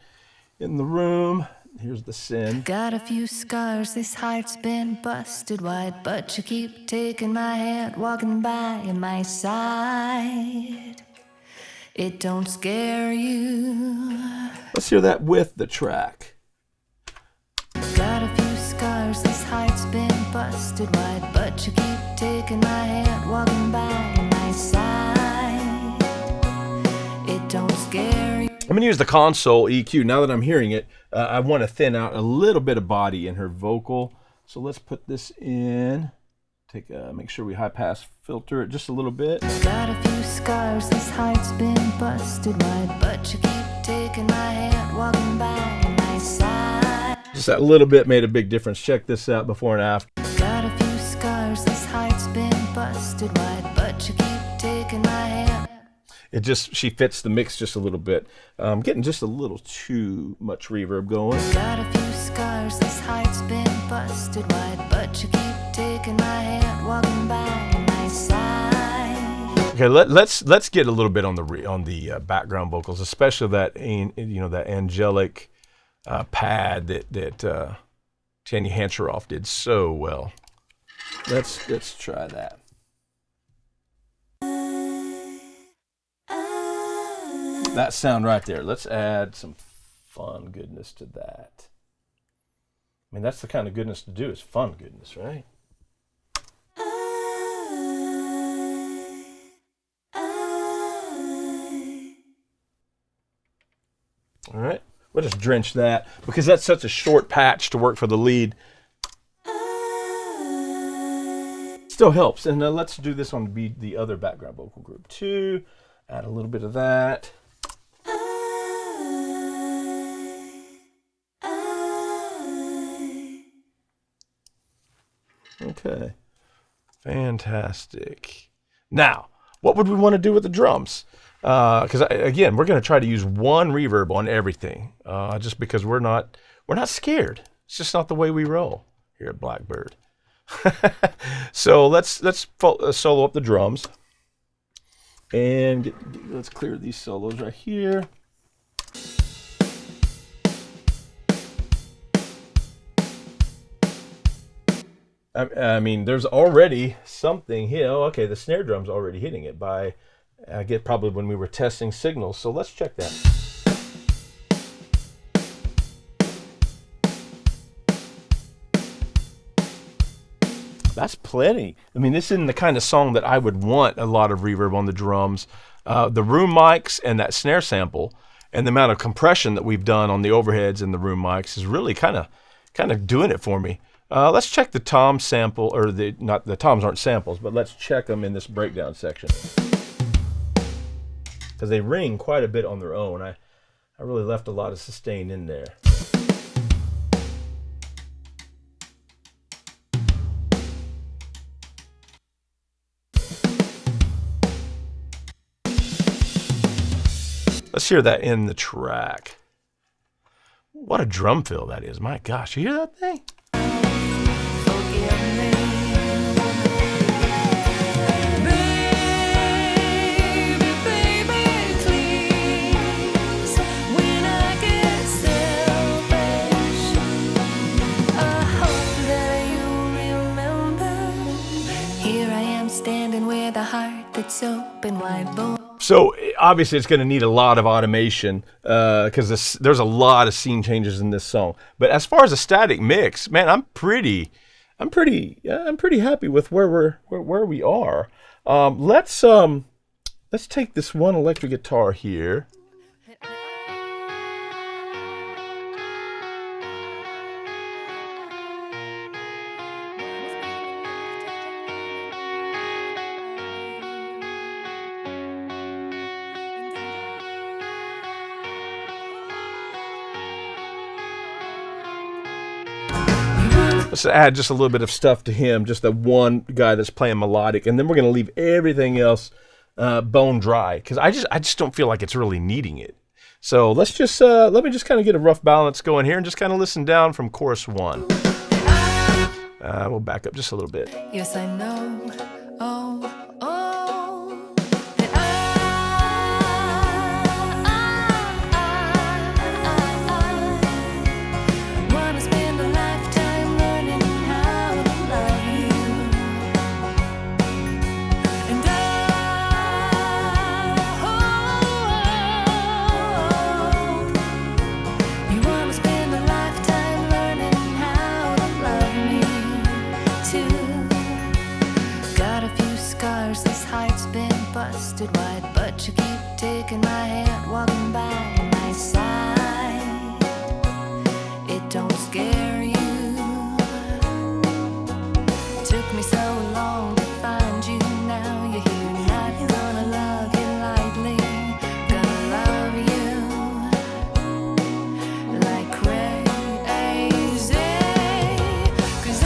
in the room. Here's the sin. Got a few scars, this heart's been busted wide, but you keep taking my hand, walking by my side. It don't scare you. Let's hear that with the track. Got a few scars, this heart's been busted wide, but you keep taking my hand, walking by my side. It don't scare you. I'm going to use the console EQ. Now that I'm hearing it, I want to thin out a little bit of body in her vocal. So let's put this in. Make sure we high pass filter it just a little bit. Got a few scars, this heart's been busted wide, but you keep taking my hand, walking by my side. Just that little bit made a big difference. Check this out before and after. Got a few scars, this heart's been busted wide, but you keep taking my hand. She fits the mix just a little bit. I'm getting just a little too much reverb going. Got a few scars, this heart's been busted wide, but you keep taking my hand, walking by my side. Okay, let's get a little bit on the background vocals, especially that that angelic pad that Tanya Hancheroff did so well. Let's try that. That sound right there. Let's add some fun goodness to that. I mean, that's the kind of goodness to do, is fun goodness, right? All right, we'll just drench that because that's such a short patch to work for the lead. Still helps. And let's do this on the other background vocal group too. Add a little bit of that. Okay, fantastic. Now, what would we want to do with the drums? Because again, we're going to try to use one reverb on everything, just because we're not scared. It's just not the way we roll here at Blackbird. So let's solo up the drums, and let's clear these solos right here. I mean, there's already something here. Oh, okay, the snare drum's already hitting it by, I get probably when we were testing signals. So let's check that. That's plenty. I mean, this isn't the kind of song that I would want a lot of reverb on the drums. The room mics and that snare sample and the amount of compression that we've done on the overheads and the room mics is really kind of doing it for me. Let's check the tom sample, or the toms aren't samples, but let's check them in this breakdown section. Because they ring quite a bit on their own. I really left a lot of sustain in there. Let's hear that in the track. What a drum fill that is. My gosh, you hear that thing? Open wide. So obviously it's going to need a lot of automation because there's a lot of scene changes in this song. But as far as a static mix, man, I'm pretty happy with where we are. Let's take this one electric guitar here. Let's add just a little bit of stuff to him, just the one guy that's playing melodic, and then we're going to leave everything else bone dry because I just don't feel like it's really needing it. So let's just let me just kind of get a rough balance going here and just kind of listen down from chorus 1. We'll back up just a little bit. Yes, I know. Oh. Busted wide, but you keep taking my hand, walking by my side. It don't scare you. Took me so long to find you. Now you're here, not gonna love you lightly. Gonna love you like crazy. 'Cause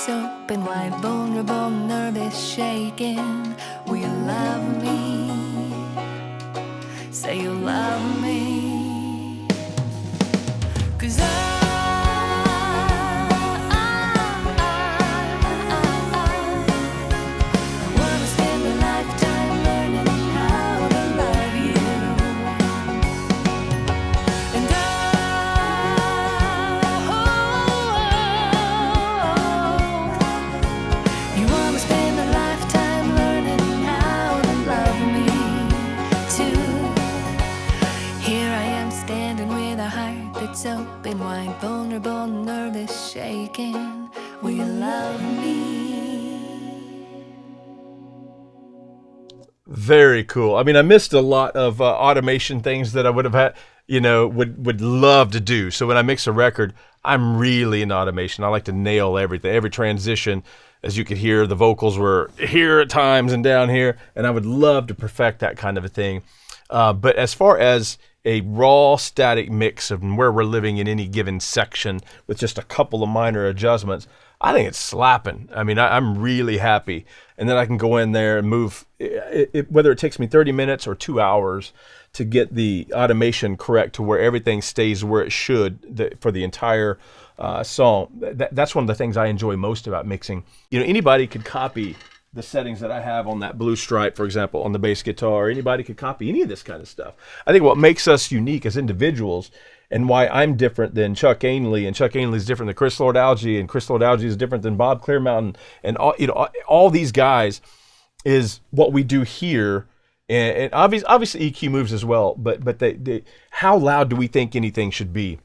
open wide, vulnerable, nervous, shaking. Will you love me? Say you love me. 'Cause wanna spend a lifetime learning how to love you. And you wanna spend a lifetime learning how to love me too. Here I am standing with a heart that's open wide, vulnerable, nervous, shaking. Will you love me? Very cool. I mean, I missed a lot of automation things that I would have had, would love to do. So when I mix a record, I'm really in automation. I like to nail everything, every transition. As you could hear, the vocals were here at times and down here, and I would love to perfect that kind of a thing. But as far as a raw static mix of where we're living in any given section with just a couple of minor adjustments, I think it's slapping. I mean, I'm really happy. And then I can go in there and move, whether it takes me 30 minutes or 2 hours to get the automation correct to where everything stays where it should for the entire song. That's one of the things I enjoy most about mixing. Anybody could copy the settings that I have on that blue stripe, for example, on the bass guitar. Anybody could copy any of this kind of stuff. I think what makes us unique as individuals, and why I'm different than Chuck Ainley, and Chuck Ainley is different than Chris Lord-Alge, and Chris Lord-Alge is different than Bob Clearmountain, and all these guys, is what we do here. And obviously EQ moves as well, but how loud do we think anything should be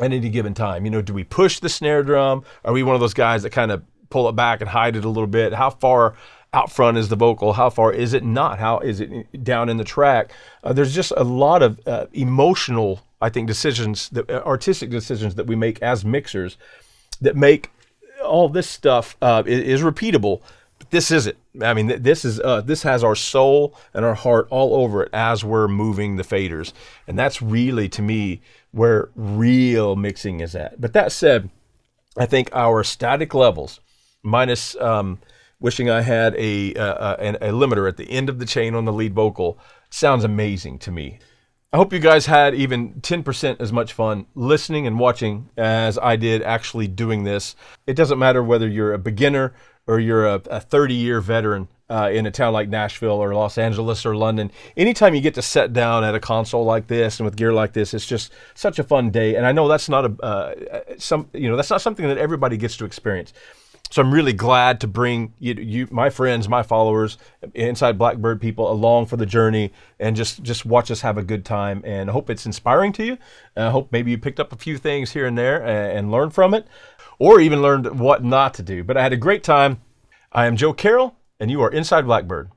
at any given time? Do we push the snare drum? Are we one of those guys that kind of pull it back and hide it a little bit? How far out front is the vocal? How far is it not? How is it down in the track? There's just a lot of emotional, I think, decisions, artistic decisions that we make as mixers that make all this stuff is repeatable. But this isn't. I mean, this has our soul and our heart all over it as we're moving the faders, and that's really, to me, where real mixing is at. But that said, I think our static levels, minus wishing I had a limiter at the end of the chain on the lead vocal, sounds amazing to me. I hope you guys had even 10% as much fun listening and watching as I did actually doing this. It doesn't matter whether you're a beginner or you're a 30-year veteran in a town like Nashville or Los Angeles or London. Anytime you get to sit down at a console like this and with gear like this, it's just such a fun day. And I know that's not that's not something that everybody gets to experience. So I'm really glad to bring you, my friends, my followers, Inside Blackbird people, along for the journey, and just watch us have a good time. And I hope it's inspiring to you. I hope maybe you picked up a few things here and there and learned from it, or even learned what not to do. But I had a great time. I am Joe Carrell, and you are Inside Blackbird.